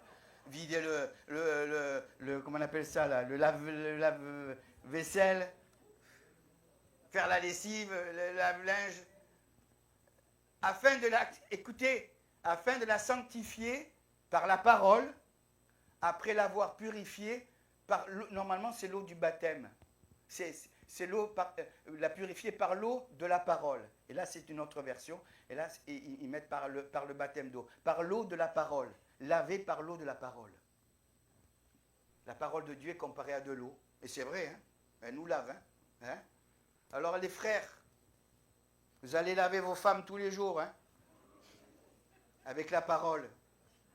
vider comment on appelle ça là, le lave-vaisselle, faire la lessive, le lave-linge, afin de la sanctifier par la parole, après l'avoir purifiée normalement c'est l'eau du baptême. C'est l'eau, la purifier par l'eau de la parole. Et là c'est une autre version. Et là ils mettent par le baptême d'eau, par l'eau de la parole. Lavé par l'eau de la parole. La parole de Dieu est comparée à de l'eau. Et c'est vrai, hein? Elle nous lave. Hein? Alors les frères, vous allez laver vos femmes tous les jours, hein? Avec la parole.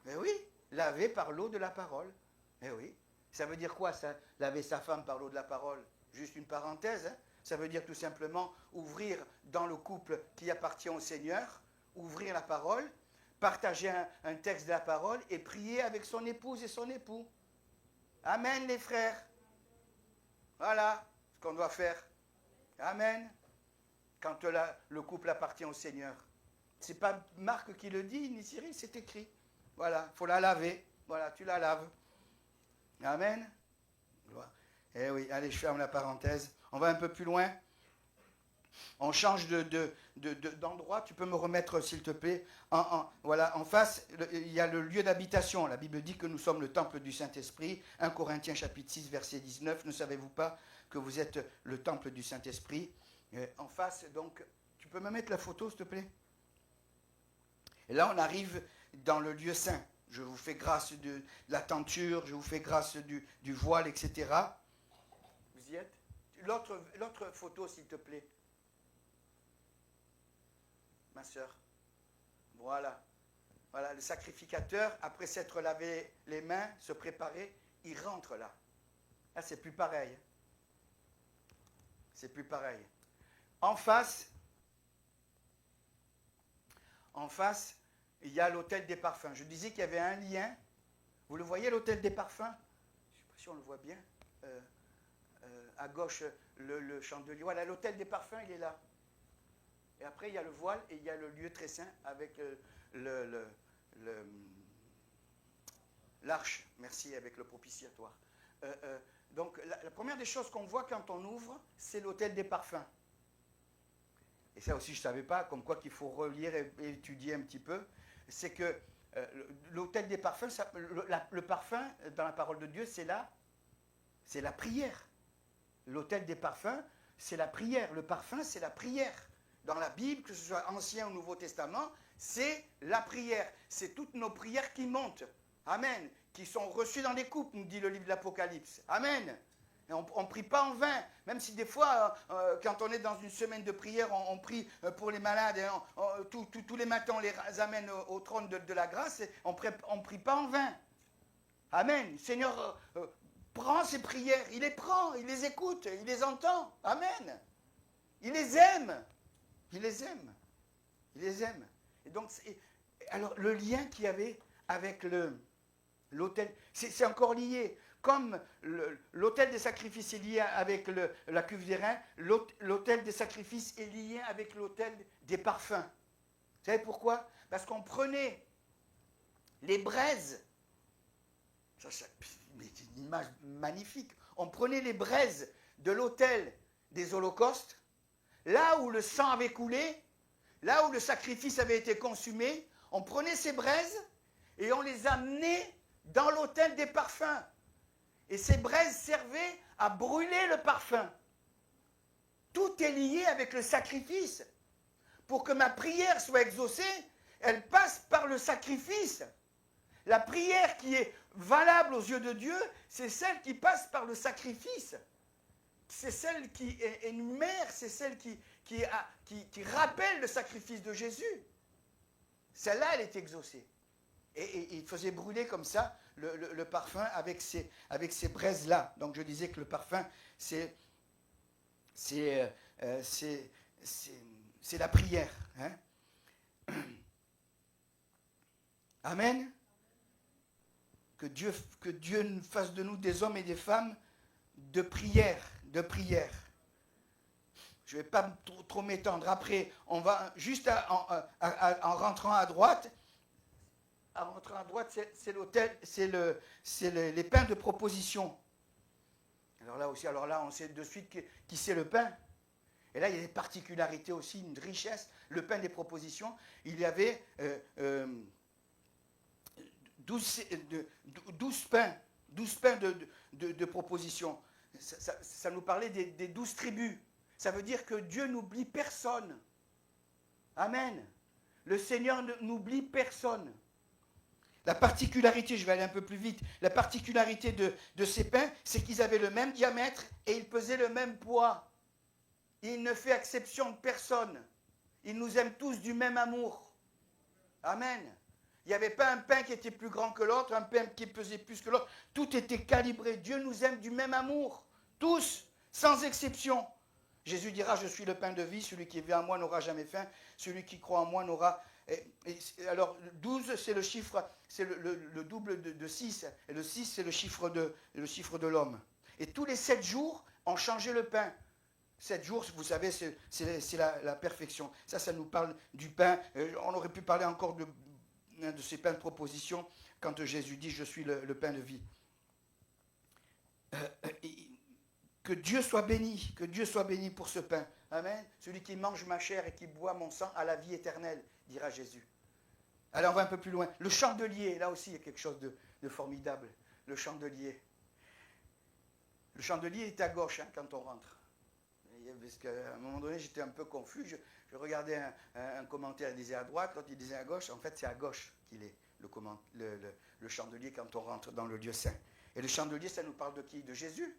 Mais oui, laver par l'eau de la parole. Mais oui. Ça veut dire quoi, ça, laver sa femme par l'eau de la parole? Juste une parenthèse, hein? Ça veut dire tout simplement ouvrir dans le couple qui appartient au Seigneur, ouvrir la parole, partager un texte de la parole et prier avec son épouse et son époux. Amen, les frères. Voilà ce qu'on doit faire. Amen. Quand le couple appartient au Seigneur. Ce n'est pas Marc qui le dit, ni Cyril, c'est écrit. Voilà, il faut la laver. Voilà, tu la laves. Amen. Eh oui, allez, je ferme la parenthèse. On va un peu plus loin. On change d'endroit. Tu peux me remettre, s'il te plaît. Voilà, en face, il y a le lieu d'habitation. La Bible dit que nous sommes le temple du Saint-Esprit. 1 Corinthiens chapitre 6, verset 19. Ne savez-vous pas que vous êtes le temple du Saint-Esprit? En face, donc, tu peux me mettre la photo, s'il te plaît? Et là, on arrive dans le lieu saint. Je vous fais grâce de la tenture, je vous fais grâce du voile, etc. Vous y êtes? L'autre photo, s'il te plaît. Ma sœur. Voilà. Voilà, le sacrificateur, après s'être lavé les mains, se préparer, il rentre là. Là, c'est plus pareil. C'est plus pareil. En face, il y a l'hôtel des parfums. Je disais qu'il y avait un lien. Vous le voyez, l'hôtel des parfums? Je ne sais pas si on le voit bien. À gauche, le chandelier. Voilà, l'hôtel des parfums, il est là. Et après, il y a le voile et il y a le lieu très saint avec l'arche. Merci, avec le propitiatoire. Donc, la première des choses qu'on voit quand on ouvre, c'est l'hôtel des parfums. Et ça aussi, je ne savais pas, comme quoi qu'il faut relire et étudier un petit peu. C'est que l'hôtel des parfums, le parfum, dans la parole de Dieu, c'est la prière. L'hôtel des parfums, c'est la prière. Le parfum, c'est la prière. Dans la Bible, que ce soit Ancien ou Nouveau Testament, c'est la prière. C'est toutes nos prières qui montent. Amen. Qui sont reçues dans les coupes, nous dit le livre de l'Apocalypse. Amen. Et on ne prie pas en vain, même si des fois, quand on est dans une semaine de prière, on prie pour les malades, et tous les matins on les amène au trône de la grâce, et on ne prie pas en vain. Amen. Le Seigneur prend ses prières, il les prend, il les écoute, il les entend. Amen. Il les aime. Il les aime. Il les aime. Et donc, alors le lien qu'il y avait avec l'autel, c'est encore lié. Comme l'autel des sacrifices est lié avec la cuve d'airain, l'autel des sacrifices est lié avec l'autel des parfums. Vous savez pourquoi? Parce qu'on prenait les braises, c'est une image magnifique, on prenait les braises de l'autel des holocaustes, là où le sang avait coulé, là où le sacrifice avait été consumé, on prenait ces braises et on les amenait dans l'autel des parfums. Et ces braises servaient à brûler le parfum. Tout est lié avec le sacrifice. Pour que ma prière soit exaucée, elle passe par le sacrifice. La prière qui est valable aux yeux de Dieu, c'est celle qui passe par le sacrifice. C'est celle qui énumère, c'est celle qui rappelle le sacrifice de Jésus. Celle-là, elle est exaucée. Et il faisait brûler comme ça le parfum avec ces braises-là. Donc je disais que le parfum, c'est la prière. Hein? Amen. Que Dieu fasse de nous des hommes et des femmes de prière. De prière. Je ne vais pas trop m'étendre. Après, on va juste en rentrant à droite. En rentrant à droite, c'est l'autel, c'est les pains de proposition. Alors là, on sait de suite qui c'est le pain. Et là, il y a des particularités aussi, une richesse. Le pain des propositions, il y avait 12 pains de propositions. Ça nous parlait des 12 tribus. Ça veut dire que Dieu n'oublie personne. Amen. Le Seigneur n'oublie personne. La particularité, je vais aller un peu plus vite, la particularité de ces pains, c'est qu'ils avaient le même diamètre et ils pesaient le même poids. Il ne fait exception de personne. Il nous aime tous du même amour. Amen. Il n'y avait pas un pain qui était plus grand que l'autre, un pain qui pesait plus que l'autre. Tout était calibré. Dieu nous aime du même amour. Tous, sans exception. Jésus dira, je suis le pain de vie, celui qui vient à moi n'aura jamais faim, celui qui croit en moi n'aura... Alors, 12, c'est le chiffre, c'est le double de 6. Et le 6, c'est le chiffre de l'homme. Et tous les 7 jours, on changeait le pain. 7 jours, vous savez, c'est la perfection. Ça nous parle du pain. On aurait pu parler encore de ces pains de proposition quand Jésus dit, je suis le pain de vie. que Dieu soit béni pour ce pain. Amen. Celui qui mange ma chair et qui boit mon sang a la vie éternelle, dira Jésus. Allez, on va un peu plus loin. Le chandelier, là aussi, il y a quelque chose de formidable. Le chandelier. Le chandelier est à gauche quand on rentre. Parce qu'à un moment donné, j'étais un peu confus. Je regardais un commentaire, il disait à droite, l'autre il disait à gauche. En fait, c'est à gauche qu'il est, le chandelier, quand on rentre dans le lieu saint. Et le chandelier, ça nous parle de qui? De Jésus.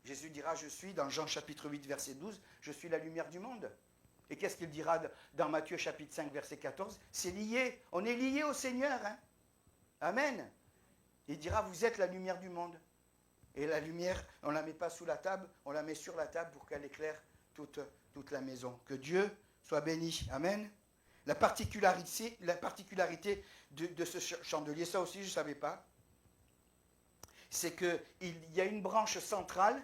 Jésus dira, je suis, dans Jean chapitre 8, verset 12, je suis la lumière du monde. Et qu'est-ce qu'il dira dans Matthieu chapitre 5, verset 14? C'est lié, on est lié au Seigneur. Hein? Amen. Il dira, vous êtes la lumière du monde. Et la lumière, on ne la met pas sous la table, on la met sur la table pour qu'elle éclaire toute la maison. Que Dieu soit béni. Amen. La particularité de ce chandelier, ça aussi je ne savais pas, c'est qu'il y a une branche centrale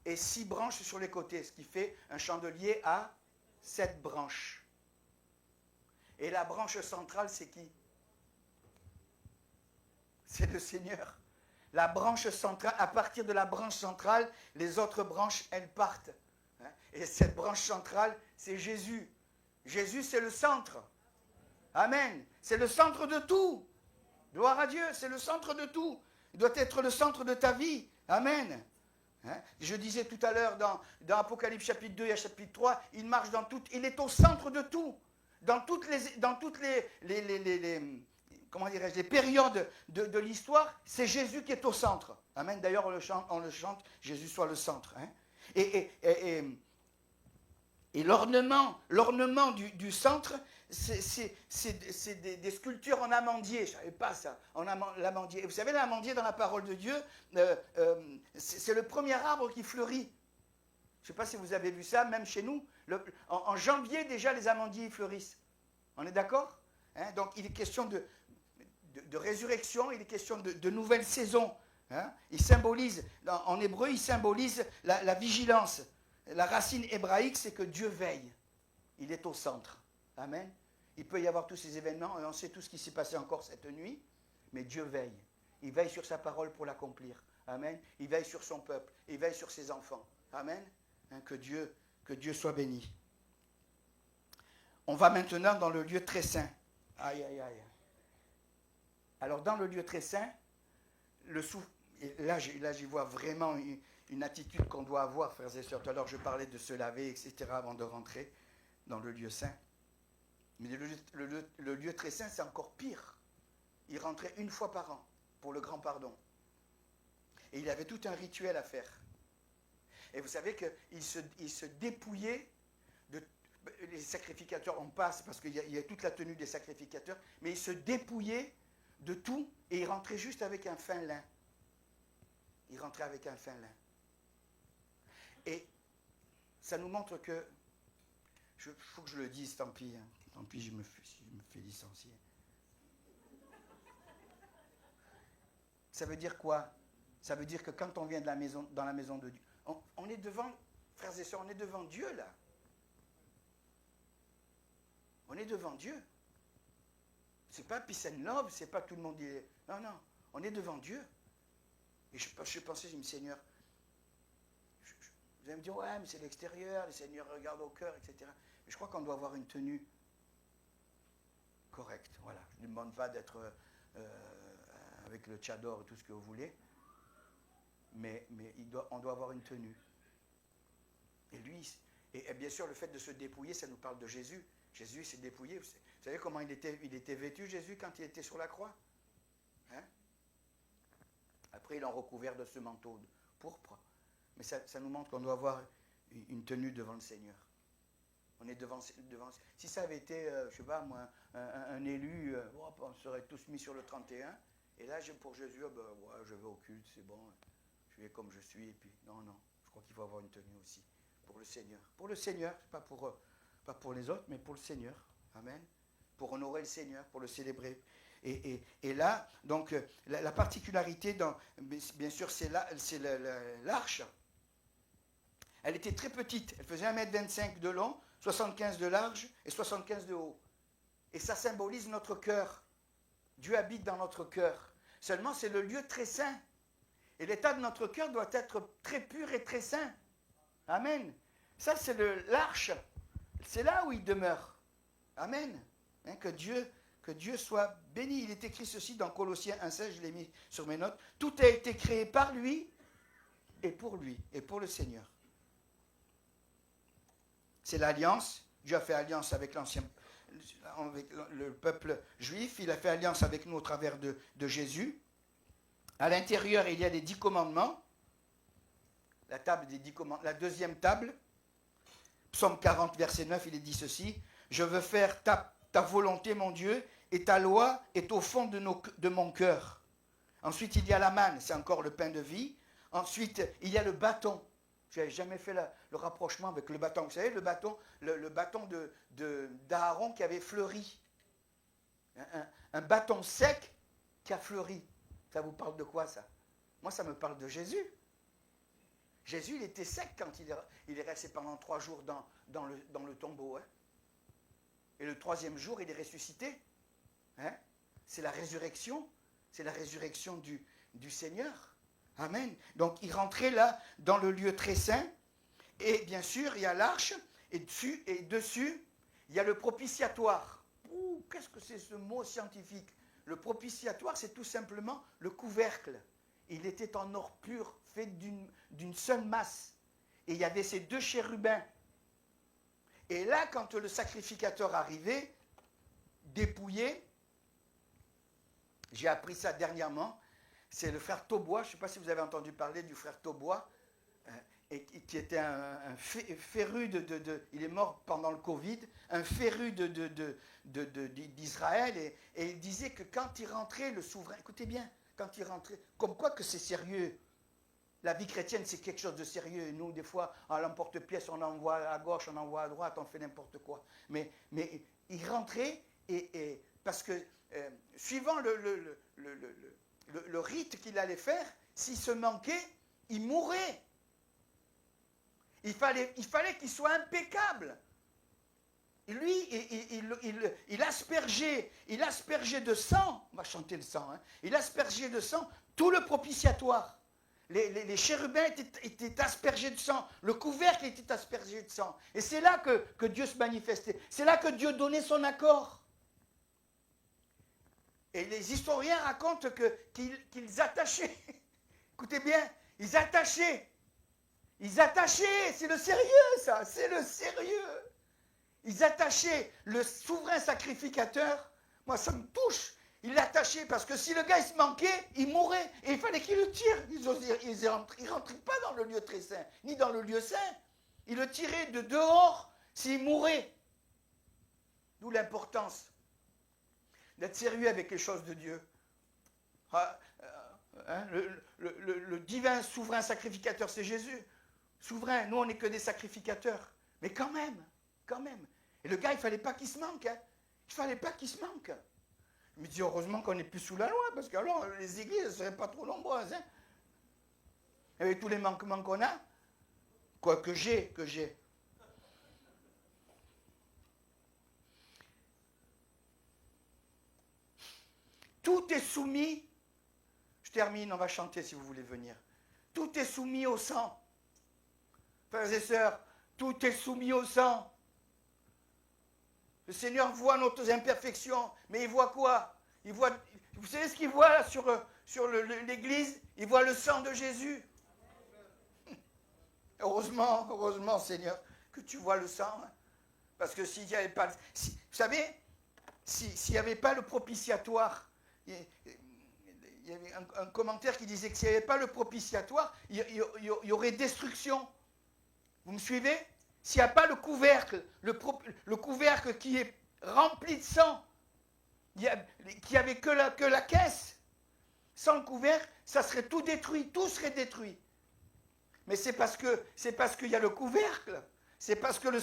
et 6 branches sur les côtés, ce qui fait un chandelier à 7 branches. Et la branche centrale, c'est qui? C'est le Seigneur. La branche centrale, à partir de la branche centrale, les autres branches, elles partent. Et cette branche centrale, c'est Jésus. Jésus, c'est le centre. Amen. C'est le centre de tout. Gloire à Dieu, c'est le centre de tout. Il doit être le centre de ta vie. Amen. Je disais tout à l'heure dans Apocalypse chapitre 2 et chapitre 3, il marche dans tout, il est au centre de tout. Dans toutes les comment dirais-je, les périodes de l'histoire, c'est Jésus qui est au centre. Amen. D'ailleurs, on le chante, Jésus soit le centre. Hein. Et l'ornement du centre, c'est des sculptures en amandier. Je ne savais pas ça, l'amandier. Et vous savez, l'amandier dans la parole de Dieu, c'est le premier arbre qui fleurit. Je ne sais pas si vous avez vu ça, même chez nous. En janvier, déjà, les amandiers fleurissent. On est d'accord? Hein? Donc, il est question de résurrection, il est question de nouvelles saisons. Hein? Il symbolise, en hébreu, il symbolise la vigilance. La racine hébraïque, c'est que Dieu veille. Il est au centre. Amen. Il peut y avoir tous ces événements, et on sait tout ce qui s'est passé encore cette nuit, mais Dieu veille. Il veille sur sa parole pour l'accomplir. Amen. Il veille sur son peuple. Il veille sur ses enfants. Amen. Hein, que Dieu soit béni. On va maintenant dans le lieu très saint. Aïe, aïe, aïe. Alors, dans le lieu très saint, là, j'y vois vraiment une attitude qu'on doit avoir, frères et sœurs. Tout à l'heure, je parlais de se laver, etc., avant de rentrer dans le lieu saint. Mais le lieu très saint, c'est encore pire. Il rentrait une fois par an pour le grand pardon. Et il avait tout un rituel à faire. Et vous savez qu'il se dépouillait les sacrificateurs, on passe parce qu'il y a toute la tenue des sacrificateurs, mais il se dépouillait de tout et il rentrait juste avec un fin lin. Il rentrait avec un fin lin. Et ça nous montre que, il faut que je le dise, tant pis, hein, tant pis, je me fais licencier. Ça veut dire quoi? Ça veut dire que quand on vient dans la maison de Dieu, on est devant, frères et sœurs, on est devant Dieu là. On est devant Dieu. C'est pas peace and love, c'est pas tout le monde dit. Non, non, on est devant Dieu. Et je pensais, je me dis, Seigneur, vous allez me dire, ouais, mais c'est l'extérieur, le Seigneur regarde au cœur, etc. Mais je crois qu'on doit avoir une tenue correcte. Voilà. Je ne demande pas d'être avec le tchador et tout ce que vous voulez, mais on doit avoir une tenue. Et lui, et bien sûr, le fait de se dépouiller, ça nous parle de Jésus. Jésus s'est dépouillé. Vous savez comment il était vêtu, Jésus, quand il était sur la croix? Hein? Après, ils l'ont recouvert de ce manteau pourpre. Mais ça nous montre qu'on doit avoir une tenue devant le Seigneur. On est devant. Si ça avait été, je ne sais pas moi, un élu, on serait tous mis sur le 31. Et là, pour Jésus, ouais, je vais au culte, c'est bon. Je vais comme je suis. Et puis, non. Je crois qu'il faut avoir une tenue aussi. Pour le Seigneur. Pour le Seigneur, pas pour les autres, mais pour le Seigneur. Amen. Pour honorer le Seigneur, pour le célébrer. Et là, donc, la particularité, bien sûr, c'est l'arche. Elle était très petite. Elle faisait 1,25 m de long, 75 de large et 75 de haut. Et ça symbolise notre cœur. Dieu habite dans notre cœur. Seulement, c'est le lieu très saint. Et l'état de notre cœur doit être très pur et très saint. Amen. Ça, c'est l'arche. C'est là où il demeure. Amen. Hein, que Dieu soit béni. Il est écrit ceci dans Colossiens 1,16, je l'ai mis sur mes notes. Tout a été créé par lui, et pour le Seigneur. C'est l'alliance. Dieu a fait alliance avec le peuple juif. Il a fait alliance avec nous au travers de Jésus. À l'intérieur, il y a les 10 commandements. La table des 10 commandements. La deuxième table, Psaume 40, verset 9, il est dit ceci. Je veux faire ta volonté, mon Dieu, et ta loi est au fond de mon cœur. Ensuite, il y a la manne, c'est encore le pain de vie. Ensuite, il y a le bâton. Je n'avais jamais fait le rapprochement avec le bâton. Vous savez, le bâton d'Aaron qui avait fleuri. Un bâton sec qui a fleuri. Ça vous parle de quoi, ça? Moi, ça me parle de Jésus. Jésus, il était sec quand il est resté pendant 3 jours dans le tombeau. Hein? Et le 3e jour, il est ressuscité. Hein? C'est la résurrection. C'est la résurrection du Seigneur. Amen. Donc, il rentrait là, dans le lieu très saint. Et bien sûr, il y a l'arche. Et dessus, il y a le propitiatoire. Qu'est-ce que c'est ce mot scientifique? Le propitiatoire, c'est tout simplement le couvercle. Il était en or pur, fait d'une seule masse. Et il y avait ces 2 chérubins. Et là, quand le sacrificateur arrivait, dépouillé, j'ai appris ça dernièrement, c'est le frère Taubois, je ne sais pas si vous avez entendu parler du frère Taubois, qui était un féru il est mort pendant le Covid, un féru d'Israël, et il disait que quand il rentrait, le souverain, écoutez bien, quand il rentrait, comme quoi que c'est sérieux, la vie chrétienne c'est quelque chose de sérieux, nous des fois, à l'emporte-pièce, on envoie à gauche, on envoie à droite, on fait n'importe quoi, mais il rentrait, et parce que, suivant le rite qu'il allait faire, s'il se manquait, il mourait. Il fallait qu'il soit impeccable. Et lui, il aspergeait de sang, on va chanter le sang, hein, il aspergeait de sang tout le propitiatoire. Les chérubins étaient aspergés de sang, le couvercle était aspergé de sang. Et c'est là que Dieu se manifestait, c'est là que Dieu donnait son accord. Et les historiens racontent qu'ils attachaient, écoutez bien, ils attachaient, c'est le sérieux ça, c'est le sérieux. Ils attachaient le souverain sacrificateur, moi ça me touche, ils l'attachaient parce que si le gars il se manquait, il mourait, et il fallait qu'il le tire. Ils ne rentraient pas dans le lieu très saint, ni dans le lieu saint, ils le tiraient de dehors s'il mourait. D'où l'importance d'être sérieux avec les choses de Dieu. Le divin souverain sacrificateur, c'est Jésus. Souverain, nous on n'est que des sacrificateurs. Mais quand même. Et le gars, il ne fallait pas qu'il se manque. Hein. Il ne fallait pas qu'il se manque. Je me dis, heureusement qu'on n'est plus sous la loi, parce qu'alors les églises ne seraient pas trop nombreuses. Hein. Avec tous les manquements qu'on a, quoi que j'ai. Tout est soumis, je termine, on va chanter si vous voulez venir. Tout est soumis au sang. Frères et sœurs, tout est soumis au sang. Le Seigneur voit nos imperfections, mais il voit quoi? Vous savez ce qu'il voit là sur l'église? Il voit le sang de Jésus. Heureusement, Seigneur, que tu vois le sang. Hein. Parce que s'il n'y avait pas... vous savez, s'il n'y avait pas le propitiatoire, il y avait un commentaire qui disait que s'il n'y avait pas le propitiatoire, il y aurait destruction. Vous me suivez? S'il n'y a pas le couvercle, le couvercle qui est rempli de sang, qui n'avait que la caisse, sans le couvercle, ça serait tout détruit, tout serait détruit. Mais c'est parce qu'il y a le couvercle, c'est parce que le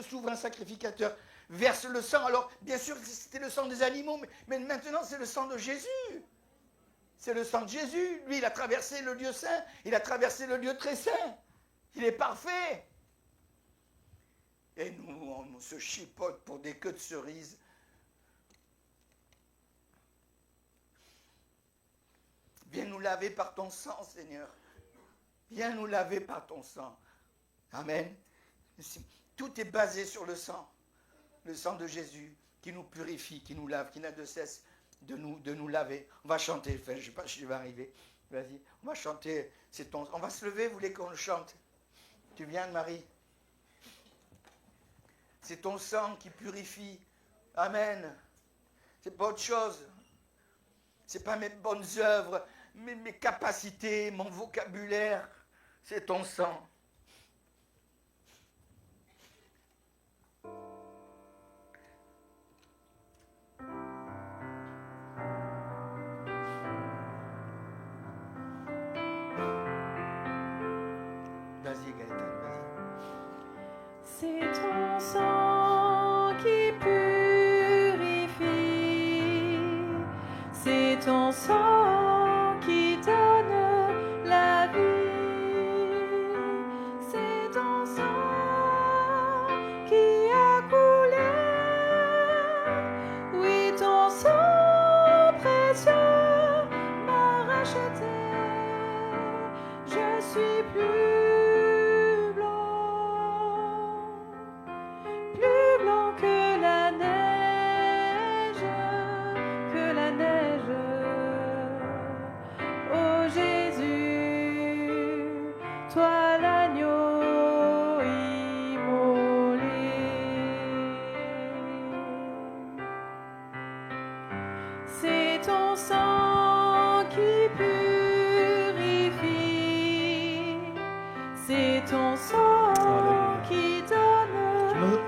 souverain sacrificateur verse le sang. Alors, bien sûr, c'était le sang des animaux, mais maintenant, c'est le sang de Jésus. C'est le sang de Jésus. Lui, il a traversé le lieu saint, il a traversé le lieu très saint. Il est parfait. Et nous, on se chipote pour des queues de cerises. Viens nous laver par ton sang, Seigneur. Viens nous laver par ton sang. Amen. Tout est basé sur le sang de Jésus qui nous purifie, qui nous lave, qui n'a de cesse de nous laver. On va chanter, enfin, je ne sais pas si je vais arriver. Vas-y, on va chanter. On va se lever, vous voulez qu'on le chante? Tu viens, Marie? C'est ton sang qui purifie. Amen. C'est pas autre chose. C'est pas mes bonnes œuvres, mes capacités, mon vocabulaire. C'est ton sang. Vas-y, Gaëtan, vas-y. C'est ton sang qui purifie, c'est ton sang qui donne la vie, c'est ton sang qui a coulé, oui ton sang précieux m'a racheté, je suis plus blanc que la neige, oh Jésus, toi l'agneau immolé. C'est ton sang qui purifie, c'est ton sang qui donne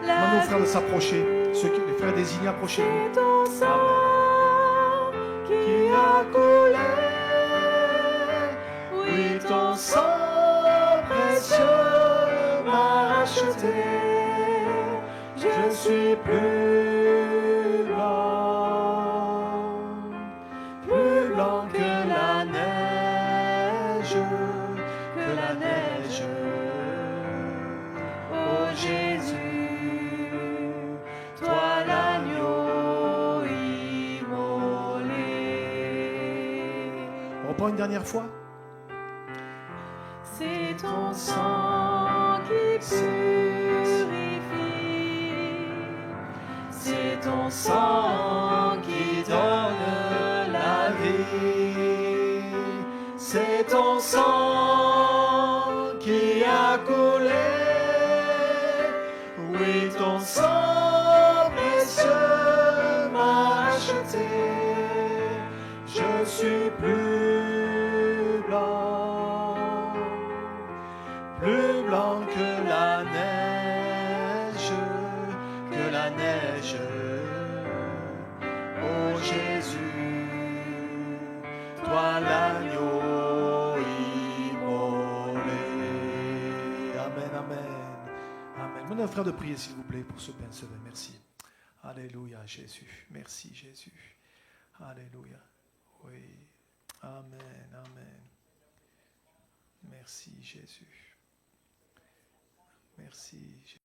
la Demande aux frères de s'approcher. Les frères désignés, approchez-vous. C'est ton sang qui a coulé, oui ton sang précieux m'a racheté, je suis plus blanc que la neige, oh Jésus, toi l'agneau immolé. On reprend une dernière fois. C'est ton sang qui purifie, c'est ton sang qui donne la vie, c'est ton sang qui a coulé, oui ton sang précieux m'a acheté, je suis plus blanc que la neige, oh Jésus, toi l'agneau immolé. Amen, amen, amen. Demandez un frère de prier s'il vous plaît pour ce pain, ce vin. Merci. Alléluia Jésus. Merci Jésus. Alléluia. Oui. Amen, amen. Merci Jésus. Merci Jésus.